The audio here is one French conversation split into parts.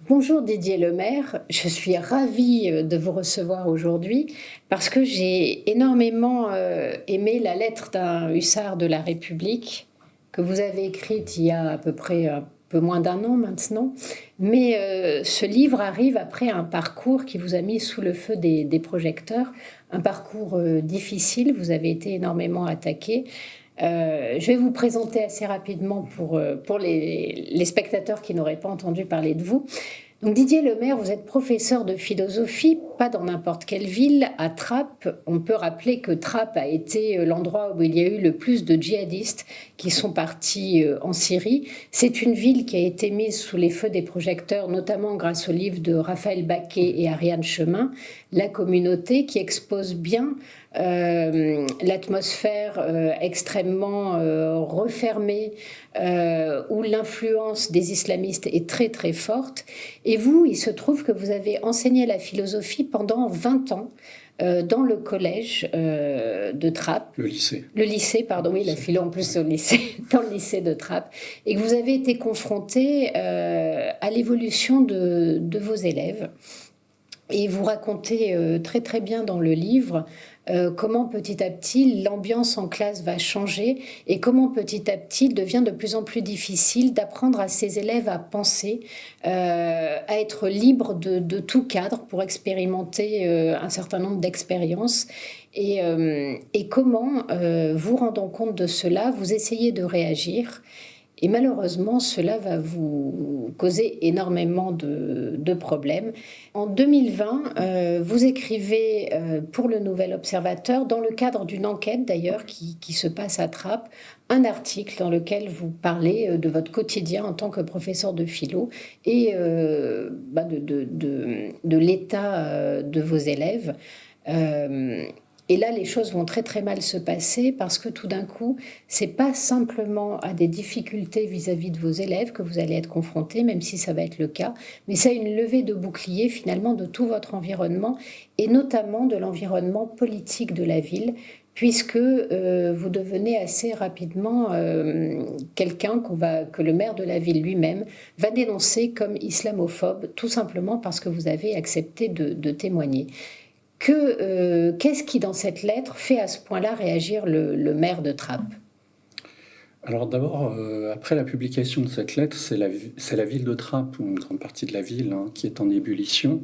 Bonjour Didier Lemaire, je suis ravie de vous recevoir aujourd'hui parce que j'ai énormément aimé la lettre d'un hussard de la République que vous avez écrite il y a à peu près un peu moins d'un an maintenant. Mais ce livre arrive après un parcours qui vous a mis sous le feu des projecteurs, un parcours difficile, vous avez été énormément attaqué. Je vais vous présenter assez rapidement pour les spectateurs qui n'auraient pas entendu parler de vous. Donc Didier Lemaire, vous êtes professeur de philosophie, pas dans n'importe quelle ville, à Trappes. On peut rappeler que Trappes a été l'endroit où il y a eu le plus de djihadistes qui sont partis en Syrie. C'est une ville qui a été mise sous les feux des projecteurs, notamment grâce au livre de Raphaël Baquet et Ariane Chemin, La communauté, qui expose bien l'atmosphère extrêmement refermée, où l'influence des islamistes est très très forte. Et vous, il se trouve que vous avez enseigné la philosophie pendant 20 ans dans le collège de Trappes. Le lycée. Le lycée, pardon, oui, la philo en plus au lycée, dans le lycée de Trappes. Et que vous avez été confronté à l'évolution de vos élèves. Et vous racontez très très bien dans le livre comment petit à petit l'ambiance en classe va changer et comment petit à petit il devient de plus en plus difficile d'apprendre à ses élèves à penser, à être libres de tout cadre pour expérimenter un certain nombre d'expériences. Et comment, vous rendant compte de cela, vous essayez de réagir. Et malheureusement, cela va vous causer énormément de problèmes. En 2020, vous écrivez pour le Nouvel Observateur, dans le cadre d'une enquête d'ailleurs qui se passe à Trappes, un article dans lequel vous parlez de votre quotidien en tant que professeur de philo et de l'état de vos élèves. Et là, les choses vont très très mal se passer parce que tout d'un coup, c'est pas simplement à des difficultés vis-à-vis de vos élèves que vous allez être confrontés, même si ça va être le cas, mais c'est une levée de bouclier finalement de tout votre environnement et notamment de l'environnement politique de la ville, puisque vous devenez assez rapidement quelqu'un que le maire de la ville lui-même va dénoncer comme islamophobe, tout simplement parce que vous avez accepté de témoigner. Qu'est-ce qui, dans cette lettre, fait à ce point-là réagir le maire de Trappes ? Alors d'abord, après la publication de cette lettre, c'est la ville de Trappes, ou une grande partie de la ville, qui est en ébullition.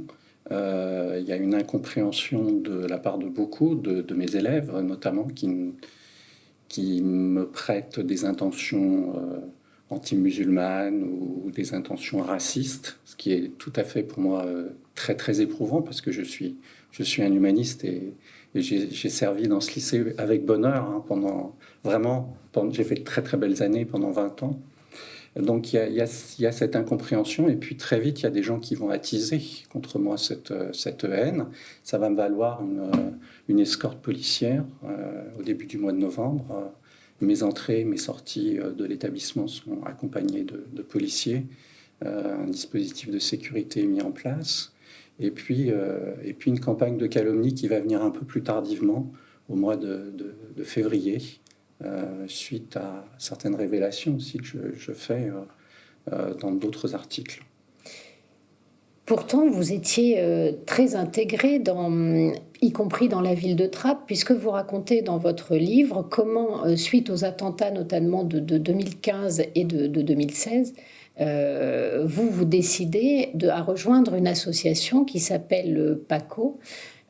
Il y a une incompréhension de la part de beaucoup de mes élèves, notamment qui me prêtent des intentions anti-musulmanes ou des intentions racistes, ce qui est tout à fait pour moi très très éprouvant parce que je suis un humaniste et j'ai servi dans ce lycée avec bonheur j'ai fait de très très belles années pendant 20 ans. Donc il y a cette incompréhension et puis très vite il y a des gens qui vont attiser contre moi cette haine. Ça va me valoir une escorte policière au début du mois de novembre. Mes entrées, mes sorties de l'établissement sont accompagnées de policiers. Un dispositif de sécurité est mis en place. Et puis une campagne de calomnie qui va venir un peu plus tardivement, au mois de février, suite à certaines révélations aussi que je fais dans d'autres articles. Pourtant, vous étiez très intégré, y compris dans la ville de Trappes, puisque vous racontez dans votre livre comment, suite aux attentats notamment de 2015 et de 2016, vous décidez à rejoindre une association qui s'appelle PACO.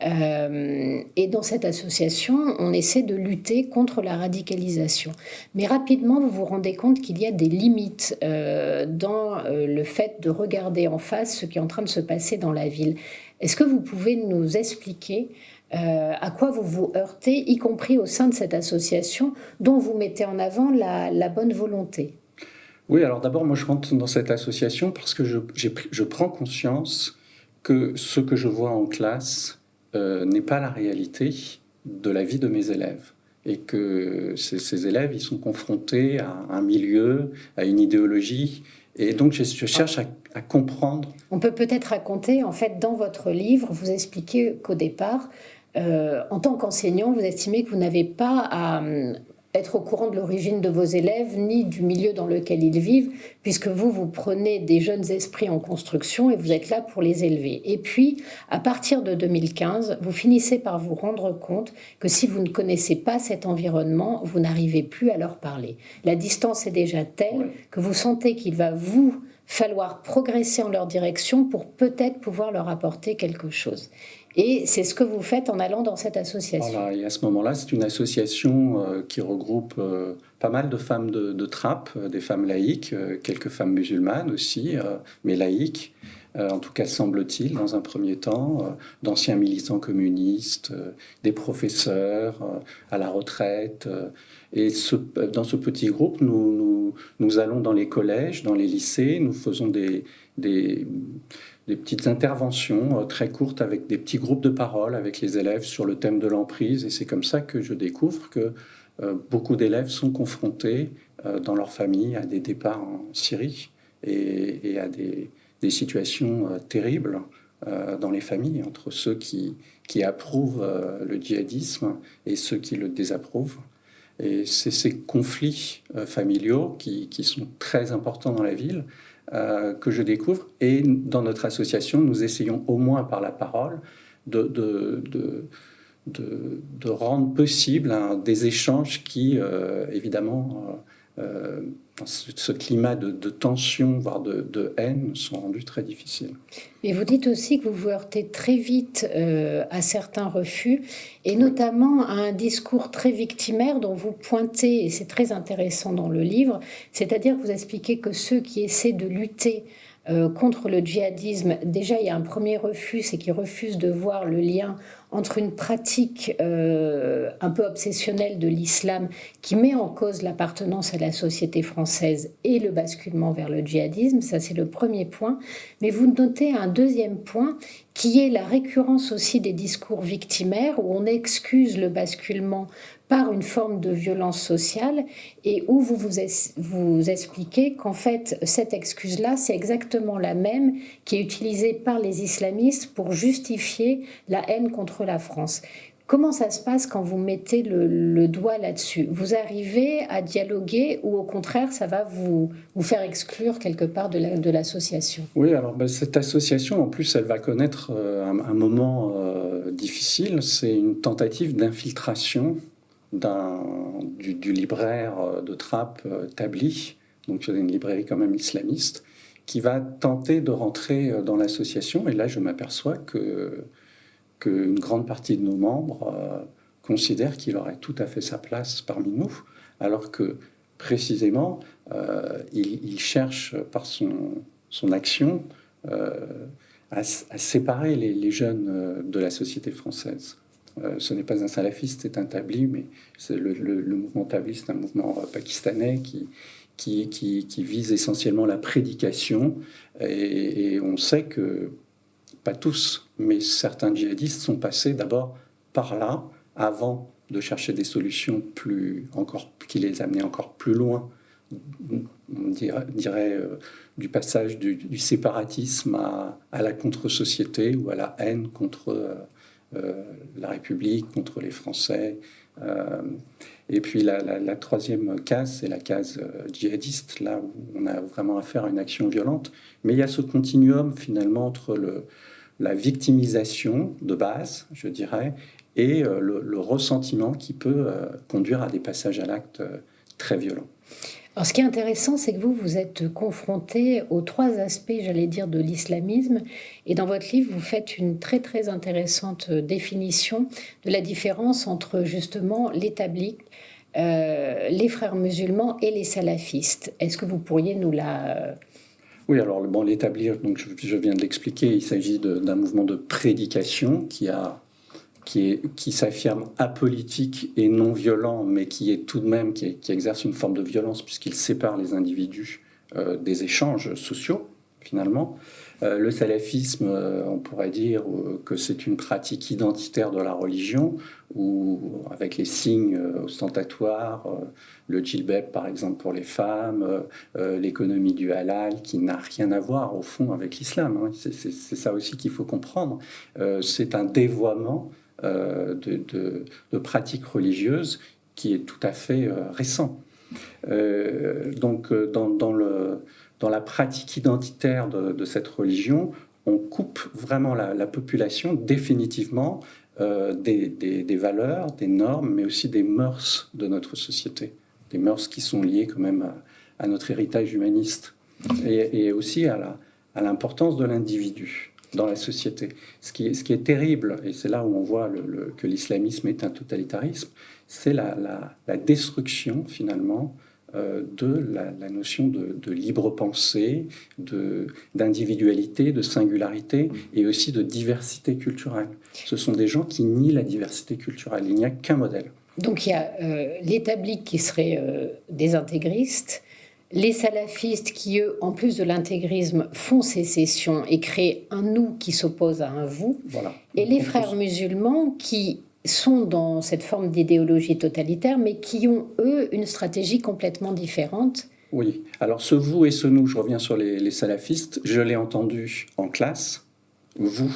Et dans cette association, on essaie de lutter contre la radicalisation. Mais rapidement, vous vous rendez compte qu'il y a des limites dans le fait de regarder en face ce qui est en train de se passer dans la ville. Est-ce que vous pouvez nous expliquer à quoi vous vous heurtez, y compris au sein de cette association dont vous mettez en avant la bonne volonté ? Oui, alors d'abord, moi je rentre dans cette association parce que je prends conscience que ce que je vois en classe n'est pas la réalité de la vie de mes élèves. Et que ces élèves, ils sont confrontés à un milieu, à une idéologie. Et donc, je cherche à comprendre. On peut peut-être raconter, en fait, dans votre livre, vous expliquez qu'au départ, en tant qu'enseignant, vous estimez que vous n'avez pas à être au courant de l'origine de vos élèves, ni du milieu dans lequel ils vivent, puisque vous prenez des jeunes esprits en construction et vous êtes là pour les élever. Et puis, à partir de 2015, vous finissez par vous rendre compte que si vous ne connaissez pas cet environnement, vous n'arrivez plus à leur parler. La distance est déjà telle que vous sentez qu'il va vous falloir progresser en leur direction pour peut-être pouvoir leur apporter quelque chose. Et c'est ce que vous faites en allant dans cette association. Voilà, et à ce moment-là, c'est une association qui regroupe pas mal de femmes de Trappes, des femmes laïques, quelques femmes musulmanes aussi, mais laïques, en tout cas semble-t-il, dans un premier temps, d'anciens militants communistes, des professeurs à la retraite. Et dans ce petit groupe, nous allons dans les collèges, dans les lycées, nous faisons des petites interventions très courtes avec des petits groupes de parole avec les élèves sur le thème de l'emprise. Et c'est comme ça que je découvre que beaucoup d'élèves sont confrontés dans leur famille à des départs en Syrie et à des situations terribles dans les familles, entre ceux qui approuvent le djihadisme et ceux qui le désapprouvent. Et c'est ces conflits familiaux qui sont très importants dans la ville, que je découvre. Et dans notre association, nous essayons au moins par la parole de rendre possible des échanges qui, évidemment, dans ce climat de tension, voire de haine, sont rendus très difficiles. Mais vous dites aussi que vous vous heurtez très vite à certains refus, et notamment à un discours très victimaire dont vous pointez, et c'est très intéressant dans le livre, c'est-à-dire que vous expliquez que ceux qui essaient de lutter contre le djihadisme, déjà il y a un premier refus, c'est qu'ils refusent de voir le lien entre une pratique un peu obsessionnelle de l'islam qui met en cause l'appartenance à la société française et le basculement vers le djihadisme. Ça, c'est le premier point. Mais vous notez un deuxième point qui est la récurrence aussi des discours victimaires où on excuse le basculement par une forme de violence sociale et où vous expliquez qu'en fait, cette excuse-là, c'est exactement la même qui est utilisée par les islamistes pour justifier la haine contre la France. Comment ça se passe quand vous mettez le doigt là-dessus? Vous arrivez à dialoguer ou au contraire, ça va vous faire exclure quelque part de l'association? Oui, alors cette association, en plus, elle va connaître un moment difficile. C'est une tentative d'infiltration du libraire de Trappes, Tabli, donc c'est une librairie quand même islamiste, qui va tenter de rentrer dans l'association. Et là, je m'aperçois qu'une grande partie de nos membres considèrent qu'il aurait tout à fait sa place parmi nous, alors que précisément, il cherche par son action à séparer les jeunes de la société française. Ce n'est pas un salafiste, c'est un tabli, mais le mouvement tabli, c'est un mouvement pakistanais qui vise essentiellement la prédication. Et on sait que, pas tous, mais certains djihadistes sont passés d'abord par là, avant de chercher des solutions qui les amenaient encore plus loin, on dirait du passage du séparatisme à la contre-société ou à la haine contre la République, contre les Français. Et puis la troisième case, c'est la case djihadiste, là où on a vraiment affaire à une action violente. Mais il y a ce continuum finalement entre la victimisation de base, je dirais, et le ressentiment qui peut conduire à des passages à l'acte très violents. Alors, ce qui est intéressant, c'est que vous êtes confronté aux trois aspects, j'allais dire, de l'islamisme. Et dans votre livre, vous faites une très, très intéressante définition de la différence entre, justement, les tabliques, les frères musulmans et les salafistes. Est-ce que vous pourriez nous la... Oui, alors, l'établir, donc je viens de l'expliquer, il s'agit d'un mouvement de prédication qui s'affirme apolitique et non violent, mais qui est tout de même, qui exerce une forme de violence puisqu'il sépare les individus des échanges sociaux, finalement. Le salafisme, on pourrait dire que c'est une pratique identitaire de la religion, où, avec les signes ostentatoires, le djilbab par exemple pour les femmes, l'économie du halal, qui n'a rien à voir au fond avec l'islam. Hein. C'est ça aussi qu'il faut comprendre. C'est un dévoiement de pratiques religieuses qui est tout à fait récent. Donc, dans la pratique identitaire de cette religion, on coupe vraiment la population définitivement des valeurs, des normes, mais aussi des mœurs de notre société. Des mœurs qui sont liées quand même à notre héritage humaniste et aussi à l'importance de l'individu dans la société. Ce qui est terrible, et c'est là où on voit que l'islamisme est un totalitarisme, c'est la destruction finalement de la notion de libre pensée, d'individualité, de singularité et aussi de diversité culturelle. Ce sont des gens qui nient la diversité culturelle. Il n'y a qu'un modèle. Donc il y a les tabliques qui seraient des intégristes, les salafistes qui, eux, en plus de l'intégrisme, font sécession et créent un nous qui s'oppose à un vous, voilà. Et les frères musulmans qui sont dans cette forme d'idéologie totalitaire, mais qui ont, eux, une stratégie complètement différente. Oui, alors ce vous et ce nous, je reviens sur les salafistes, je l'ai entendu en classe, vous,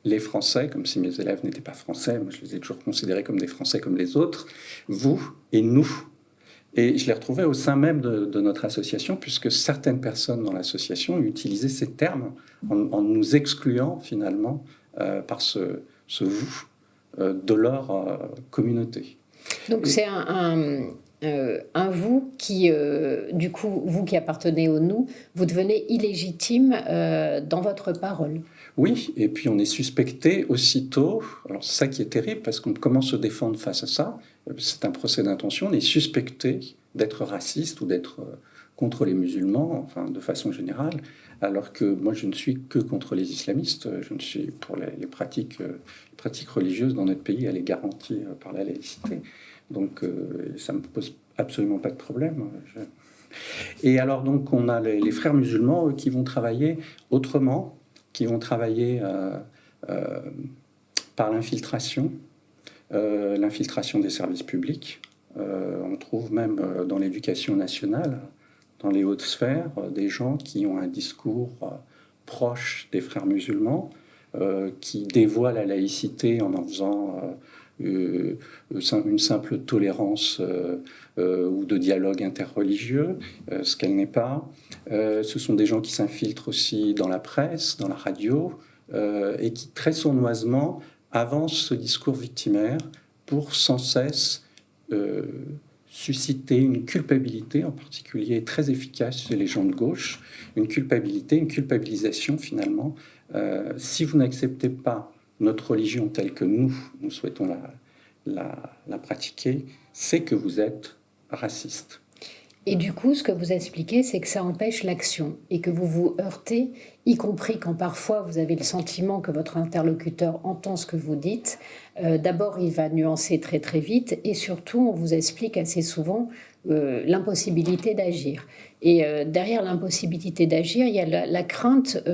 les Français, comme si mes élèves n'étaient pas français, moi je les ai toujours considérés comme des Français comme les autres, vous et nous. Et je l'ai retrouvé au sein même de notre association, puisque certaines personnes dans l'association utilisaient ces termes en nous excluant finalement par ce vous de leur communauté. Donc c'est un vous qui, du coup, vous qui appartenez au nous, vous devenez illégitime dans votre parole. Oui, et puis on est suspecté aussitôt, alors c'est ça qui est terrible, parce qu'on commence à se défendre face à ça, c'est un procès d'intention, on est suspecté d'être raciste ou d'être contre les musulmans, enfin de façon générale, alors que moi je ne suis que contre les islamistes, je ne suis pour les pratiques religieuses dans notre pays, elle est garantie par la laïcité, donc ça ne me pose absolument pas de problème. Et alors donc on a les frères musulmans eux, qui vont travailler autrement, qui vont travailler par l'infiltration des services publics. On trouve même dans l'éducation nationale, dans les hautes sphères, des gens qui ont un discours proche des frères musulmans, qui dévoient la laïcité en faisant une simple tolérance ou de dialogue interreligieux, ce qu'elle n'est pas. Ce sont des gens qui s'infiltrent aussi dans la presse, dans la radio, et qui très sournoisement avancent ce discours victimaire pour sans cesse susciter une culpabilité, en particulier très efficace chez les gens de gauche, une culpabilisation finalement. Si vous n'acceptez pas notre religion telle que nous souhaitons la pratiquer, c'est que vous êtes raciste. Et du coup, ce que vous expliquez, c'est que ça empêche l'action et que vous vous heurtez, y compris quand parfois vous avez le sentiment que votre interlocuteur entend ce que vous dites. D'abord, il va nuancer très très vite et surtout, on vous explique assez souvent l'impossibilité d'agir. Et derrière l'impossibilité d'agir, il y a la crainte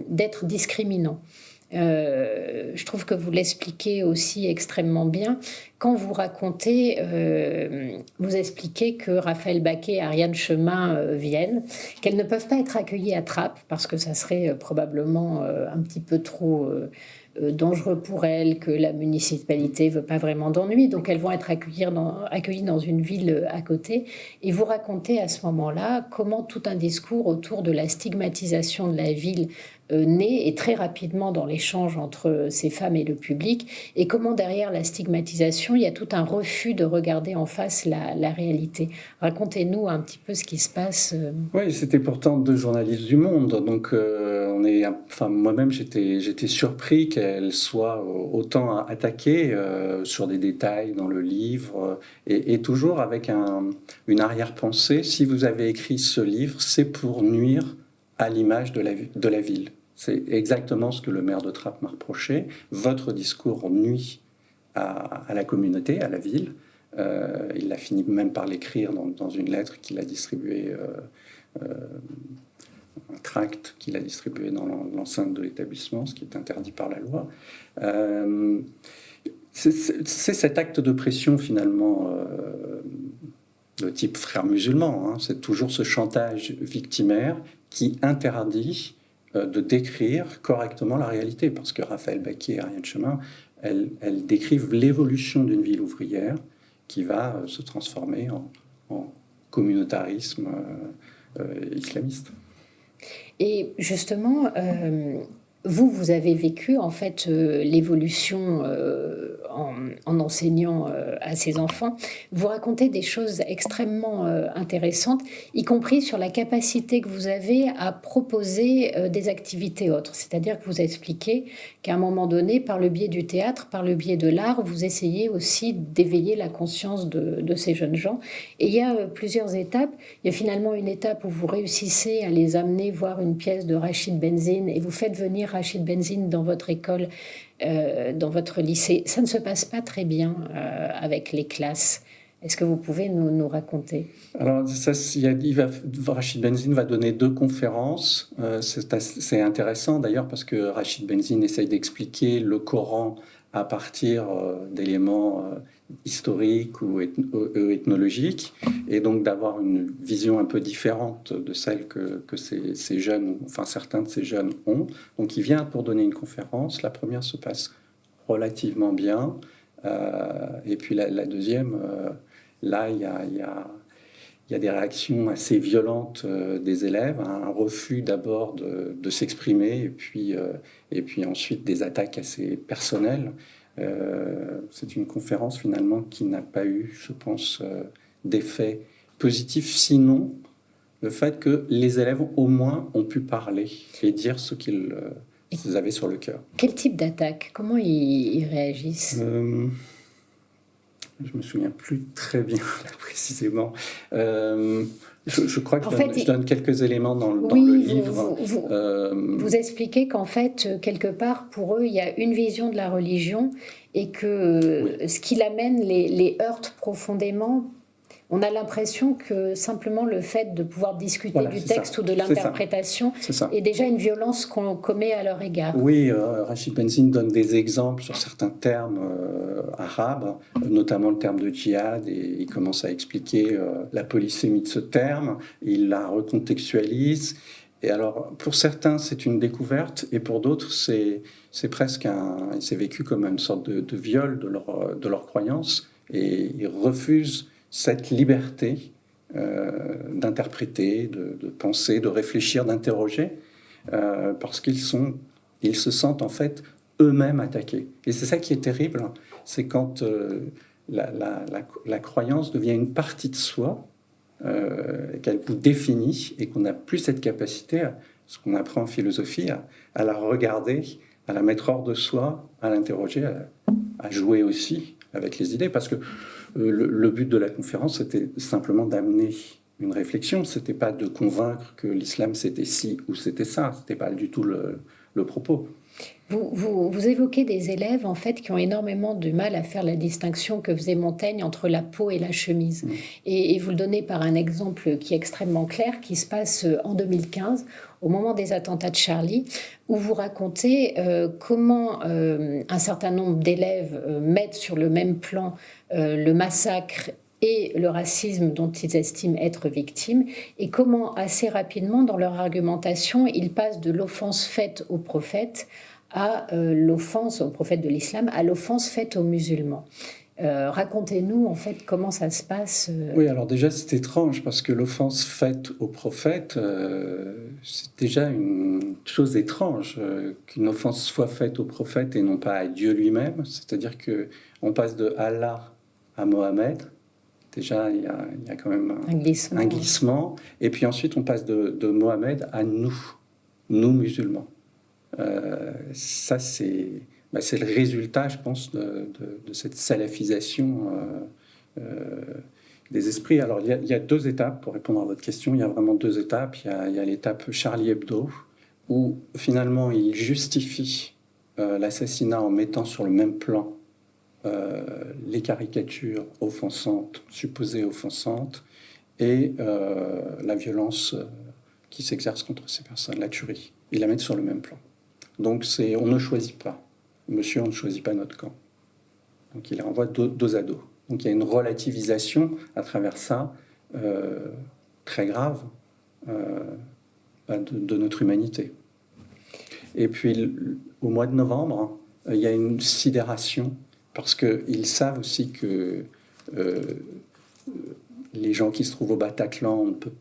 d'être discriminant. Je trouve que vous l'expliquez aussi extrêmement bien. Quand vous racontez, vous expliquez que Raphaël Baquet et Ariane Chemin viennent, qu'elles ne peuvent pas être accueillies à Trappes parce que ça serait probablement un petit peu trop dangereux pour elles, que la municipalité ne veut pas vraiment d'ennui, donc elles vont être accueillies dans une ville à côté. Et vous racontez à ce moment-là comment tout un discours autour de la stigmatisation de la ville naît et très rapidement dans l'échange entre ces femmes et le public, et comment derrière la stigmatisation, il y a tout un refus de regarder en face la réalité. Racontez-nous un petit peu ce qui se passe. Oui, c'était pourtant 2 journalistes du Monde, donc moi-même j'étais surpris qu'elles soient autant attaquées sur des détails dans le livre, et toujours avec une arrière-pensée. Si vous avez écrit ce livre, c'est pour nuire à l'image de la ville. C'est exactement ce que le maire de Trappes m'a reproché. Votre discours nuit à la communauté, à la ville. Il a fini même par l'écrire dans une lettre qu'il a distribuée, un tract qu'il a distribué dans l'enceinte de l'établissement, ce qui est interdit par la loi. C'est cet acte de pression finalement de type frères musulmans. C'est toujours ce chantage victimaire qui interdit de décrire correctement la réalité, parce que Raphaël Baquet et Ariane Chemin, elles décrivent l'évolution d'une ville ouvrière qui va se transformer en communautarisme islamiste. Et justement, vous avez vécu en fait l'évolution en enseignant à ces enfants. Vous racontez des choses extrêmement intéressantes, y compris sur la capacité que vous avez à proposer des activités autres. C'est-à-dire que vous expliquez qu'à un moment donné, par le biais du théâtre, par le biais de l'art, vous essayez aussi d'éveiller la conscience de ces jeunes gens. Et il y a plusieurs étapes. Il y a finalement une étape où vous réussissez à les amener voir une pièce de Rachid Benzine et vous faites venir Rachid Benzine dans votre école, dans votre lycée. Ça ne se passe pas très bien avec les classes. Est-ce que vous pouvez nous raconter? Alors, Rachid Benzine va donner 2 conférences. C'est intéressant d'ailleurs parce que Rachid Benzine essaye d'expliquer le Coran à partir d'éléments historiques ou ethnologiques, et donc d'avoir une vision un peu différente de celle que ces jeunes, enfin certains de ces jeunes ont. Donc il vient pour donner une conférence. La première se passe relativement bien, et puis la deuxième, là il y a des réactions assez violentes des élèves, un refus d'abord de s'exprimer, et puis ensuite des attaques assez personnelles. C'est une conférence finalement qui n'a pas eu, je pense, d'effet positif, sinon le fait que les élèves au moins ont pu parler et dire ce qu'ils avaient sur le cœur. Quel type d'attaque? Comment ils réagissent? Je me souviens plus très bien précisément. Je crois que je donne quelques éléments dans le livre. Vous expliquez qu'en fait, quelque part, pour eux, il y a une vision de la religion et que ce qui l'amène les heurte profondément. On a l'impression que simplement le fait de pouvoir discuter du texte ou de l'interprétation est déjà une violence qu'on commet à leur égard. Oui, Rachid Benzine donne des exemples sur certains termes arabes, notamment le terme de djihad, et il commence à expliquer la polysémie de ce terme, il la recontextualise. Et alors, pour certains, c'est une découverte, et pour d'autres, c'est presque c'est vécu comme une sorte de viol de leur croyance, et ils refusent cette liberté d'interpréter, de penser, de réfléchir, d'interroger, parce qu'ils se sentent en fait eux-mêmes attaqués. Et c'est ça qui est terrible, c'est quand la croyance devient une partie de soi, qu'elle vous définit, et qu'on n'a plus cette capacité, ce qu'on apprend en philosophie, à la regarder, à la mettre hors de soi, à l'interroger, à jouer aussi avec les idées, parce que le but de la conférence, c'était simplement d'amener une réflexion. C'était pas de convaincre que l'islam c'était ci ou c'était ça. C'était pas du tout le propos. Vous évoquez des élèves en fait qui ont énormément de mal à faire la distinction que faisait Montaigne entre la peau et la chemise. Et vous le donnez par un exemple qui est extrêmement clair, qui se passe en 2015, au moment des attentats de Charlie, où vous racontez comment un certain nombre d'élèves mettent sur le même plan le massacre et le racisme dont ils estiment être victimes, et comment assez rapidement, dans leur argumentation, ils passent de l'offense faite aux prophètes à l'offense au prophète de l'islam, à l'offense faite aux musulmans. Racontez-nous en fait comment ça se passe. Oui, alors déjà c'est étrange parce que l'offense faite au prophète, c'est déjà une chose étrange qu'une offense soit faite au prophète et non pas à Dieu lui-même. C'est-à-dire que on passe de Allah à Mohammed. Déjà, il y a quand même un glissement. Et puis ensuite, on passe de Mohammed à nous musulmans. Ça, c'est le résultat, je pense, de cette salafisation des esprits. Alors, il y a 2 étapes, pour répondre à votre question. Il y a vraiment 2 étapes. Il y a l'étape Charlie Hebdo, où finalement, il justifie l'assassinat en mettant sur le même plan les caricatures offensantes, supposées offensantes, et la violence qui s'exerce contre ces personnes, la tuerie. Ils la mettent sur le même plan. Donc on ne choisit pas. Monsieur, on ne choisit pas notre camp. Donc il renvoie dos à dos. Donc il y a une relativisation à travers ça, très grave, de notre humanité. Et puis au mois de novembre, il y a une sidération, parce qu'ils savent aussi que les gens qui se trouvent au Bataclan, on ne peut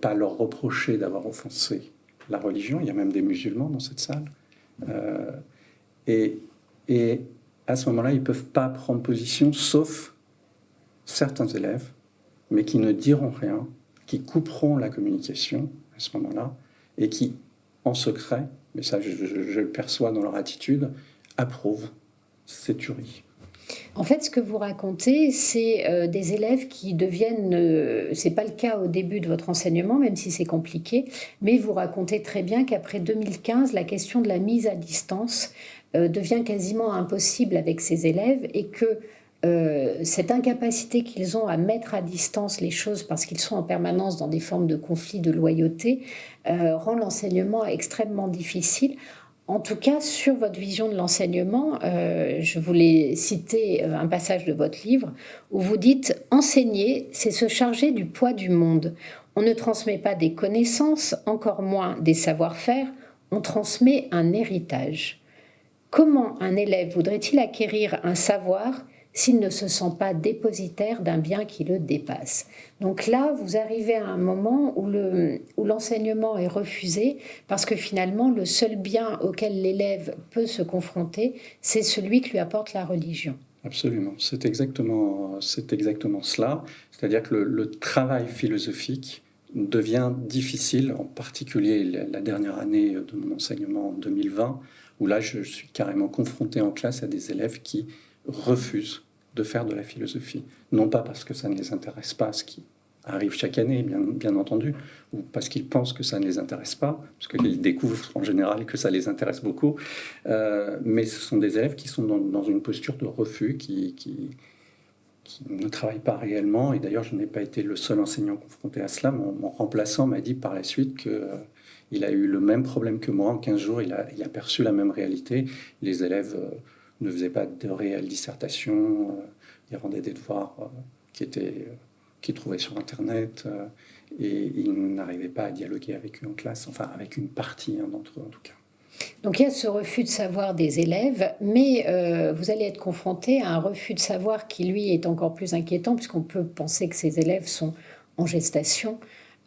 pas leur reprocher d'avoir offensé la religion. Il y a même des musulmans dans cette salle. Et à ce moment-là, ils ne peuvent pas prendre position, sauf certains élèves, mais qui ne diront rien, qui couperont la communication à ce moment-là, et qui, en secret, mais ça je le perçois dans leur attitude, approuvent ces tueries. En fait, ce que vous racontez, c'est des élèves qui deviennent... c'est pas le cas au début de votre enseignement, même si c'est compliqué, mais vous racontez très bien qu'après 2015, la question de la mise à distance devient quasiment impossible avec ces élèves et que cette incapacité qu'ils ont à mettre à distance les choses parce qu'ils sont en permanence dans des formes de conflits, de loyauté, rend l'enseignement extrêmement difficile. En tout cas, sur votre vision de l'enseignement, je voulais citer un passage de votre livre où vous dites « Enseigner, c'est se charger du poids du monde. On ne transmet pas des connaissances, encore moins des savoir-faire, on transmet un héritage. Comment un élève voudrait-il acquérir un savoir s'il ne se sent pas dépositaire d'un bien qui le dépasse ?» Donc là, vous arrivez à un moment où l'enseignement est refusé parce que finalement, le seul bien auquel l'élève peut se confronter, c'est celui que lui apporte la religion. Absolument, c'est exactement cela. C'est-à-dire que le travail philosophique devient difficile, en particulier la dernière année de mon enseignement en 2020, où là, je suis carrément confronté en classe à des élèves qui refusent de faire de la philosophie. Non pas parce que ça ne les intéresse pas, ce qui arrive chaque année, bien entendu, ou parce qu'ils pensent que ça ne les intéresse pas, parce qu'ils découvrent en général que ça les intéresse beaucoup, mais ce sont des élèves qui sont dans une posture de refus, qui ne travaillent pas réellement, et d'ailleurs je n'ai pas été le seul enseignant confronté à cela. Mon remplaçant m'a dit par la suite qu'il a eu le même problème que moi. En 15 jours, il a perçu la même réalité. Les élèves ne faisaient pas de réelles dissertations, ils rendaient des devoirs qu'ils trouvaient sur Internet, et ils n'arrivaient pas à dialoguer avec eux en classe, enfin avec une partie d'entre eux en tout cas. Donc il y a ce refus de savoir des élèves, mais vous allez être confronté à un refus de savoir qui, lui, est encore plus inquiétant, puisqu'on peut penser que ces élèves sont en gestation,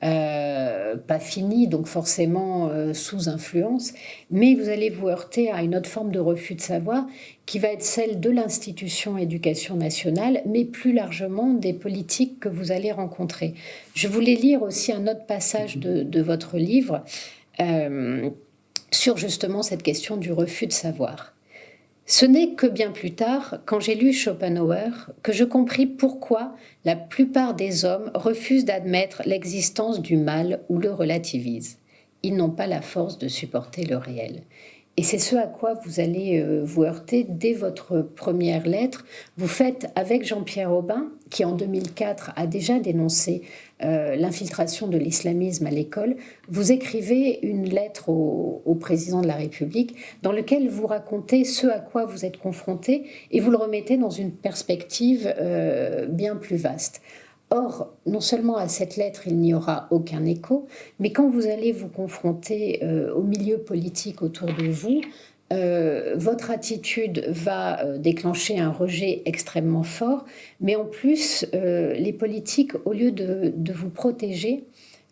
pas finis, donc forcément sous influence, mais vous allez vous heurter à une autre forme de refus de savoir qui va être celle de l'institution éducation nationale, mais plus largement des politiques que vous allez rencontrer. Je voulais lire aussi un autre passage de votre livre sur justement cette question du refus de savoir. Ce n'est que bien plus tard, quand j'ai lu Schopenhauer, que je compris pourquoi la plupart des hommes refusent d'admettre l'existence du mal ou le relativisent. Ils n'ont pas la force de supporter le réel. Et c'est ce à quoi vous allez vous heurter dès votre première lettre. Vous faites avec Jean-Pierre Aubin, qui en 2004 a déjà dénoncé l'infiltration de l'islamisme à l'école, vous écrivez une lettre au président de la République dans laquelle vous racontez ce à quoi vous êtes confronté et vous le remettez dans une perspective bien plus vaste. Or, non seulement à cette lettre, il n'y aura aucun écho, mais quand vous allez vous confronter au milieu politique autour de vous, votre attitude va déclencher un rejet extrêmement fort, mais en plus, les politiques, au lieu de vous protéger,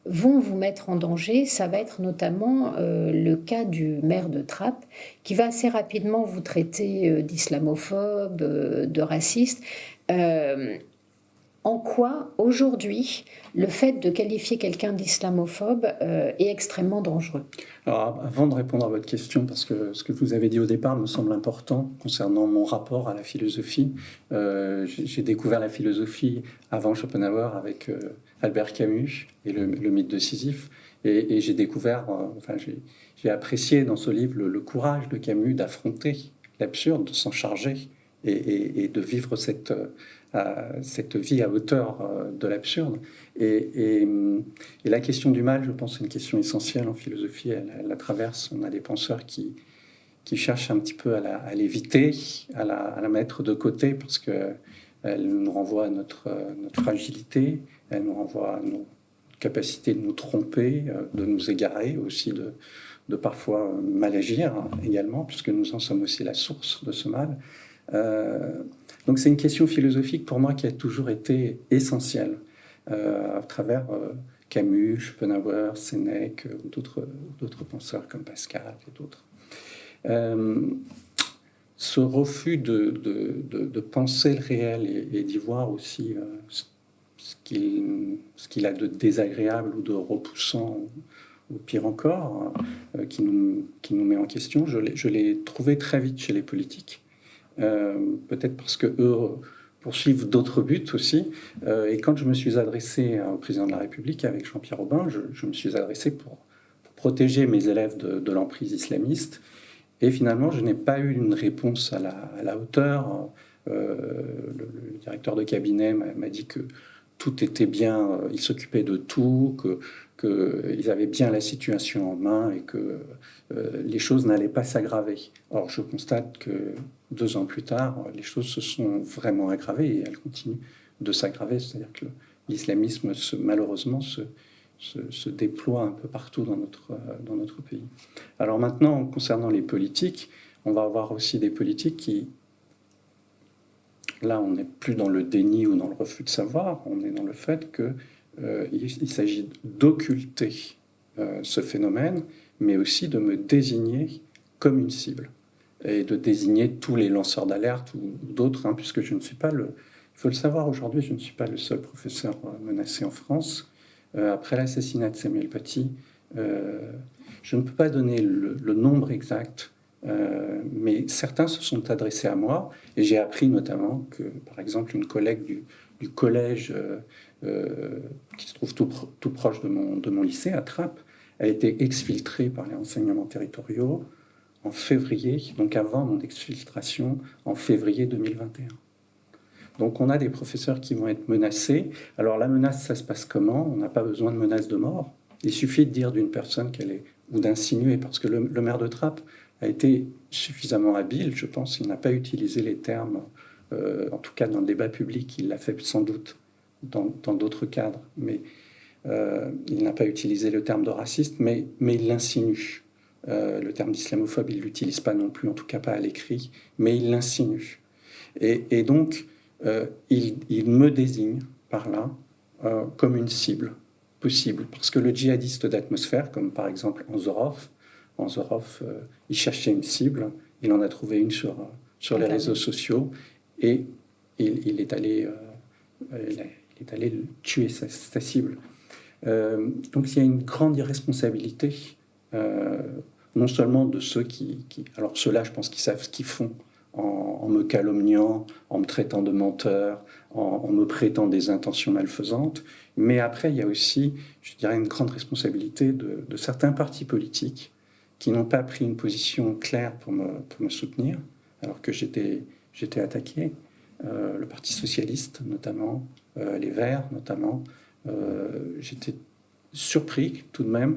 vont vous mettre en danger. Ça va être notamment le cas du maire de Trappes, qui va assez rapidement vous traiter d'islamophobe, de raciste. En quoi, aujourd'hui, le fait de qualifier quelqu'un d'islamophobe est extrêmement dangereux? Alors, avant de répondre à votre question, parce que ce que vous avez dit au départ me semble important concernant mon rapport à la philosophie, j'ai découvert la philosophie avant Schopenhauer avec Albert Camus et le mythe de Sisyphe, et j'ai découvert, j'ai apprécié dans ce livre le courage de Camus d'affronter l'absurde, de s'en charger et de vivre cette vie à hauteur de l'absurde. Et la question du mal, je pense, c'est une question essentielle en philosophie. Elle la traverse. On a des penseurs qui cherchent un petit peu à l'éviter, à la mettre de côté, parce qu'elle nous renvoie à notre fragilité, elle nous renvoie à nos capacités de nous tromper, de nous égarer, aussi de parfois mal agir également, puisque nous en sommes aussi la source de ce mal. Donc c'est une question philosophique pour moi qui a toujours été essentielle à travers Camus, Schopenhauer, Sénèque, ou d'autres penseurs comme Pascal et d'autres. Ce refus de penser le réel et d'y voir aussi ce qu'il a de désagréable ou de repoussant, ou pire encore, qui nous met en question, je l'ai trouvé très vite chez les politiques. Peut-être parce qu'eux poursuivent d'autres buts aussi. Et quand je me suis adressé au président de la République avec Jean-Pierre Aubin, je me suis adressé pour protéger mes élèves de l'emprise islamiste. Et finalement, je n'ai pas eu une réponse à la hauteur. Le directeur de cabinet m'a dit que tout était bien, ils s'occupaient de tout, qu'ils avaient bien la situation en main et que les choses n'allaient pas s'aggraver. Or, je constate que 2 ans plus tard, les choses se sont vraiment aggravées et elles continuent de s'aggraver. C'est-à-dire que l'islamisme, malheureusement, se déploie un peu partout dans notre pays. Alors maintenant, concernant les politiques, on va avoir aussi des politiques qui... Là, on n'est plus dans le déni ou dans le refus de savoir, on est dans le fait qu'il s'agit d'occulter ce phénomène, mais aussi de me désigner comme une cible, et de désigner tous les lanceurs d'alerte ou d'autres, puisque je ne suis pas il faut le savoir aujourd'hui, je ne suis pas le seul professeur menacé en France. Après l'assassinat de Samuel Paty, je ne peux pas donner le nombre exact, mais certains se sont adressés à moi et j'ai appris notamment que, par exemple, une collègue du collège qui se trouve tout proche de mon lycée, à Trappes, a été exfiltrée par les renseignements territoriaux en février, donc avant mon exfiltration, en février 2021. Donc on a des professeurs qui vont être menacés. Alors la menace, ça se passe comment? On n'a pas besoin de menace de mort. Il suffit de dire d'une personne qu'elle est, ou d'insinuer, parce que le maire de Trappes a été suffisamment habile, je pense. Il n'a pas utilisé les termes, en tout cas dans le débat public, il l'a fait sans doute dans d'autres cadres, mais il n'a pas utilisé le terme de raciste, mais il l'insinue. Le terme d'islamophobe, il ne l'utilise pas non plus, en tout cas pas à l'écrit, mais il l'insinue. Et donc, il me désigne par là comme une cible possible, parce que le djihadiste d'atmosphère, comme par exemple Anzorov, il cherchait une cible, il en a trouvé une sur les réseaux sociaux, et il est allé tuer sa cible. Donc il y a une grande irresponsabilité, non seulement de ceux qui... Alors ceux-là, je pense qu'ils savent ce qu'ils font, en me calomniant, en me traitant de menteur, en me prêtant des intentions malfaisantes. Mais après, il y a aussi, je dirais, une grande responsabilité de certains partis politiques qui n'ont pas pris une position claire pour me soutenir, alors que j'étais attaqué. Le Parti socialiste, notamment, les Verts, notamment. J'étais surpris, tout de même,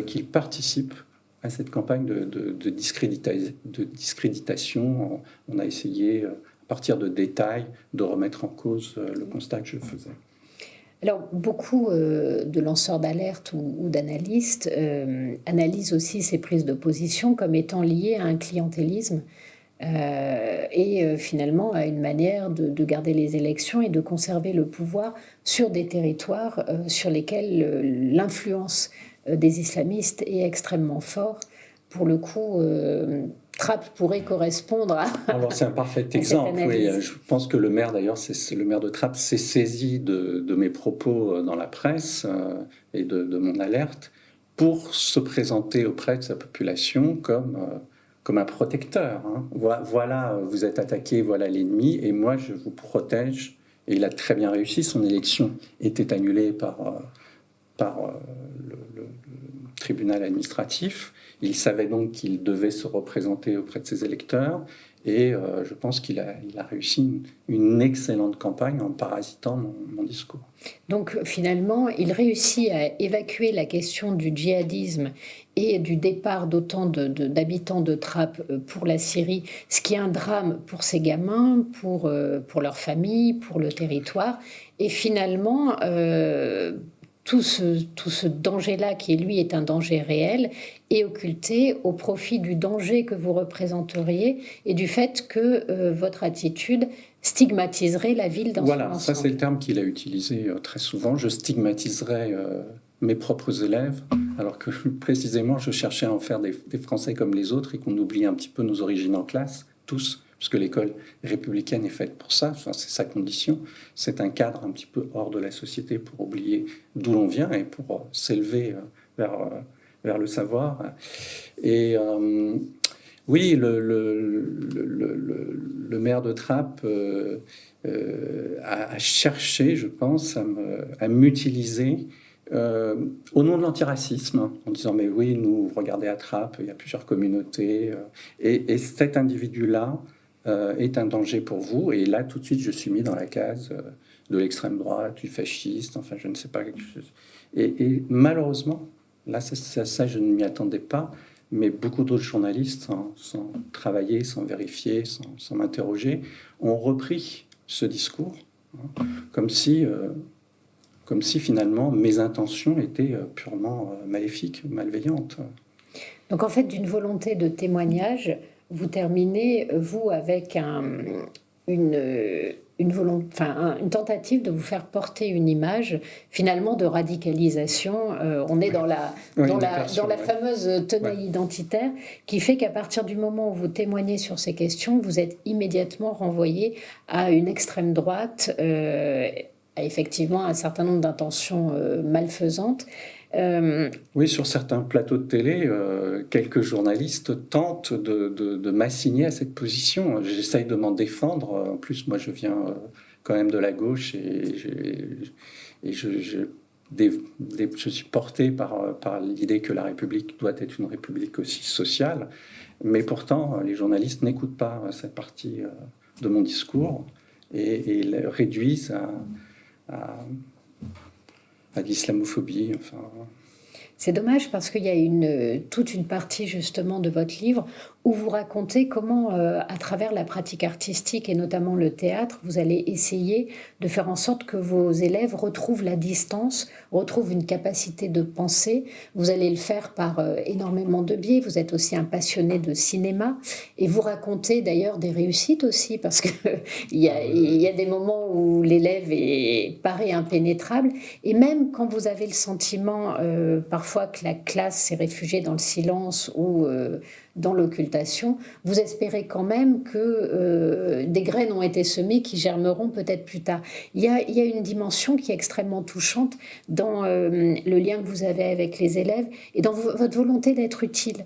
qu'ils participent à cette campagne de discréditation. On a essayé, à partir de détails, de remettre en cause le constat que je faisais. Alors, beaucoup de lanceurs d'alerte ou d'analystes analysent aussi ces prises de position comme étant liées à un clientélisme et finalement à une manière de garder les élections et de conserver le pouvoir sur des territoires sur lesquels l'influence des islamistes est extrêmement forte. Pour le coup, Trappes pourrait correspondre à... Alors c'est un parfait exemple, oui. Je pense que le maire, d'ailleurs, le maire de Trappes s'est saisi de mes propos dans la presse et de mon alerte pour se présenter auprès de sa population comme un protecteur. Voilà, vous êtes attaqué, voilà l'ennemi, et moi je vous protège. Et il a très bien réussi, son élection était annulée par le tribunal administratif. Il savait donc qu'il devait se représenter auprès de ses électeurs et je pense qu'il a réussi une excellente campagne en parasitant mon discours. Donc finalement, il réussit à évacuer la question du djihadisme et du départ d'autant d'habitants de Trappes pour la Syrie, ce qui est un drame pour ces gamins, pour leur famille, pour le territoire. Et finalement... tout ce danger-là, qui lui est un danger réel, est occulté au profit du danger que vous représenteriez et du fait que votre attitude stigmatiserait la ville dans son ensemble. Voilà, ça c'est le terme qu'il a utilisé très souvent. Je stigmatiserais mes propres élèves, alors que précisément je cherchais à en faire des Français comme les autres et qu'on oublie un petit peu nos origines en classe, tous, puisque l'école républicaine est faite pour ça, enfin, c'est sa condition. C'est un cadre un petit peu hors de la société pour oublier d'où l'on vient et pour s'élever vers le savoir. Et oui, le maire de Trappes a cherché, je pense, à m'utiliser au nom de l'antiracisme, en disant mais oui, nous, regardez à Trappes, il y a plusieurs communautés, et cet individu-là est un danger pour vous. Et là, tout de suite, je suis mis dans la case de l'extrême droite, du fasciste, enfin, je ne sais pas. Et malheureusement, là, ça, je ne m'y attendais pas, mais beaucoup d'autres journalistes, sans travailler, sans vérifier, sans m'interroger, ont repris ce discours, hein, comme si finalement mes intentions étaient purement maléfiques, malveillantes. Donc en fait, d'une volonté de témoignage, vous terminez, vous, avec une tentative de vous faire porter une image, finalement, de radicalisation. On est dans la fameuse tenaille identitaire, qui fait qu'à partir du moment où vous témoignez sur ces questions, vous êtes immédiatement renvoyé à une extrême droite, à effectivement un certain nombre d'intentions malfaisantes. Oui, sur certains plateaux de télé, quelques journalistes tentent de m'assigner à cette position. J'essaye de m'en défendre. En plus, moi, je viens quand même de la gauche et je suis porté par l'idée que la République doit être une République aussi sociale. Mais pourtant, les journalistes n'écoutent pas cette partie de mon discours et réduisent à de l'islamophobie. Enfin. C'est dommage parce qu'il y a toute une partie justement de votre livre où vous racontez comment, à travers la pratique artistique et notamment le théâtre, vous allez essayer de faire en sorte que vos élèves retrouvent la distance, retrouvent une capacité de penser. Vous allez le faire par énormément de biais. Vous êtes aussi un passionné de cinéma et vous racontez d'ailleurs des réussites aussi parce qu'il y a des moments où l'élève paraît impénétrable et même quand vous avez le sentiment parfois que la classe s'est réfugiée dans le silence ou dans l'occultation, vous espérez quand même que des graines ont été semées qui germeront peut-être plus tard. Il y a une dimension qui est extrêmement touchante dans le lien que vous avez avec les élèves et dans votre volonté d'être utile,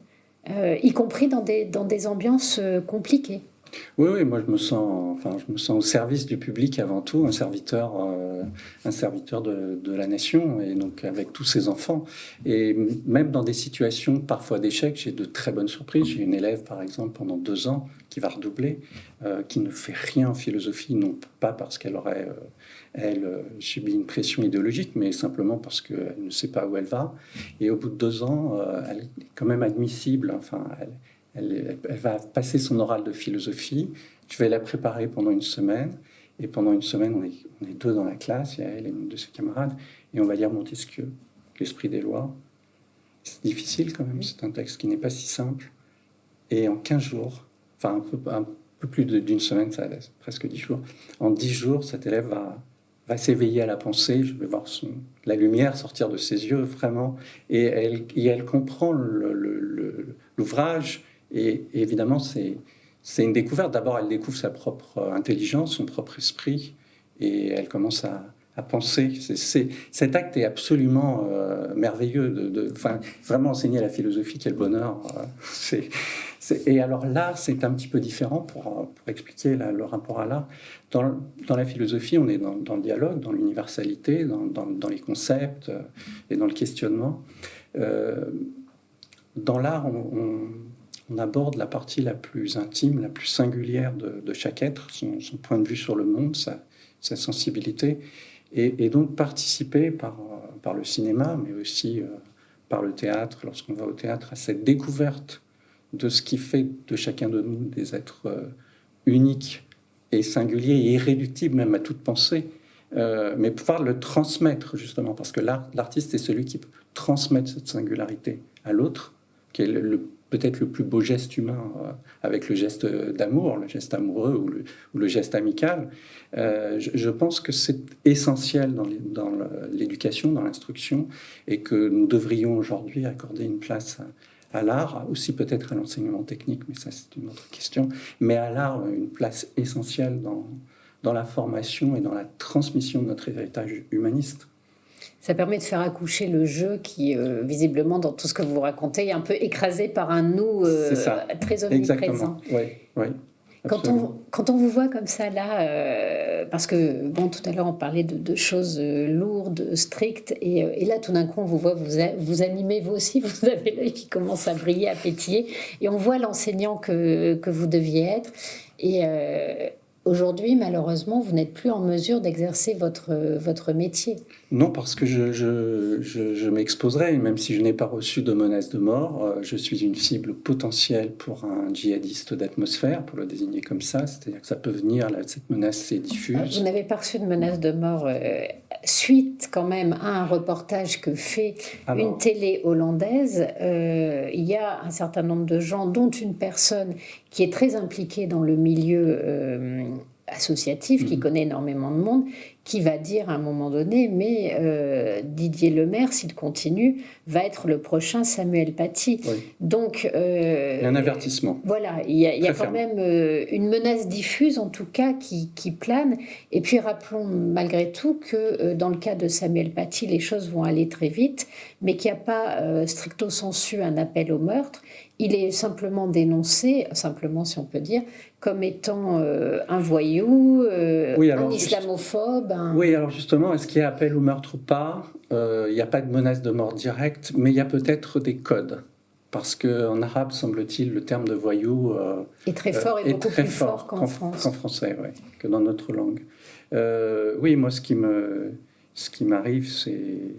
y compris dans des ambiances compliquées. Oui, moi je me sens au service du public avant tout, un serviteur de la nation, et donc avec tous ses enfants. Et même dans des situations parfois d'échec, j'ai de très bonnes surprises. J'ai une élève par exemple pendant 2 ans qui va redoubler, qui ne fait rien en philosophie, non pas parce qu'elle aurait subi une pression idéologique, mais simplement parce qu'elle ne sait pas où elle va. Et au bout de 2 ans, elle est quand même admissible. Enfin, elle va passer son oral de philosophie. Je vais la préparer pendant une semaine. Et pendant une semaine, on est 2 dans la classe. Il y a elle et une de ses camarades. Et on va lire Montesquieu, L'Esprit des lois. C'est difficile quand même. C'est un texte qui n'est pas si simple. Et en 15 jours, enfin un peu plus d'une semaine, ça laisse presque 10 jours. En 10 jours, cet élève va s'éveiller à la pensée. Je vais voir la lumière sortir de ses yeux, vraiment. Et elle comprend l'ouvrage. Et évidemment, c'est une découverte. D'abord, elle découvre sa propre intelligence, son propre esprit, et elle commence à penser. Cet acte est absolument merveilleux. Vraiment enseigner la philosophie, quel bonheur. Et alors l'art, c'est un petit peu différent pour expliquer le rapport à l'art. Dans la philosophie, on est dans le dialogue, dans l'universalité, dans les concepts et dans le questionnement. Dans l'art, on aborde la partie la plus intime, la plus singulière de chaque être, son point de vue sur le monde, sa sensibilité, et donc participer par le cinéma, mais aussi par le théâtre, lorsqu'on va au théâtre, à cette découverte de ce qui fait de chacun de nous des êtres uniques et singuliers et irréductibles même à toute pensée, mais pouvoir le transmettre justement, parce que l'artiste est celui qui peut transmettre cette singularité à l'autre, qui est peut-être le plus beau geste humain, avec le geste d'amour, le geste amoureux ou le geste amical. Je pense que c'est essentiel dans l'éducation, dans l'instruction, et que nous devrions aujourd'hui accorder une place à l'art, aussi peut-être à l'enseignement technique, mais ça c'est une autre question, mais à l'art une place essentielle dans la formation et dans la transmission de notre héritage humaniste. Ça permet de faire accoucher le jeu qui, visiblement, dans tout ce que vous racontez, est un peu écrasé par un nous très omniprésent. Oui. Quand on vous voit comme ça là, parce que bon, tout à l'heure on parlait de choses lourdes, strictes, et là tout d'un coup on vous voit, vous animez vous aussi, vous avez l'œil qui commence à briller, à pétiller, et on voit l'enseignant que vous deviez être. Et aujourd'hui, malheureusement, vous n'êtes plus en mesure d'exercer votre métier. Non, parce que je m'exposerai, même si je n'ai pas reçu de menace de mort. Je suis une cible potentielle pour un djihadiste d'atmosphère, pour le désigner comme ça. C'est-à-dire que ça peut venir, là, cette menace est diffuse. Vous n'avez pas reçu de menace de mort suite quand même à un reportage que fait une télé hollandaise. Il y a un certain nombre de gens, dont une personne qui est très impliquée dans le milieu associatif, qui connaît énormément de monde, qui va dire à un moment donné, mais Didier Lemaire, s'il continue, va être le prochain Samuel Paty. Oui. Donc, il y a un avertissement. Voilà, il y a quand même une menace diffuse, en tout cas, qui plane. Et puis, rappelons malgré tout que dans le cas de Samuel Paty, les choses vont aller très vite, mais qu'il n'y a pas stricto sensu un appel au meurtre. Il est simplement dénoncé, simplement si on peut dire, comme étant un voyou, un islamophobe. Oui, alors justement, est-ce qu'il y a appel au meurtre ou pas ? Il n'y a pas de menace de mort directe, mais il y a peut-être des codes. Parce qu'en arabe, semble-t-il, le terme de voyou est très fort et beaucoup plus fort qu'en français, oui, que dans notre langue. Oui, moi, ce qui m'arrive, c'est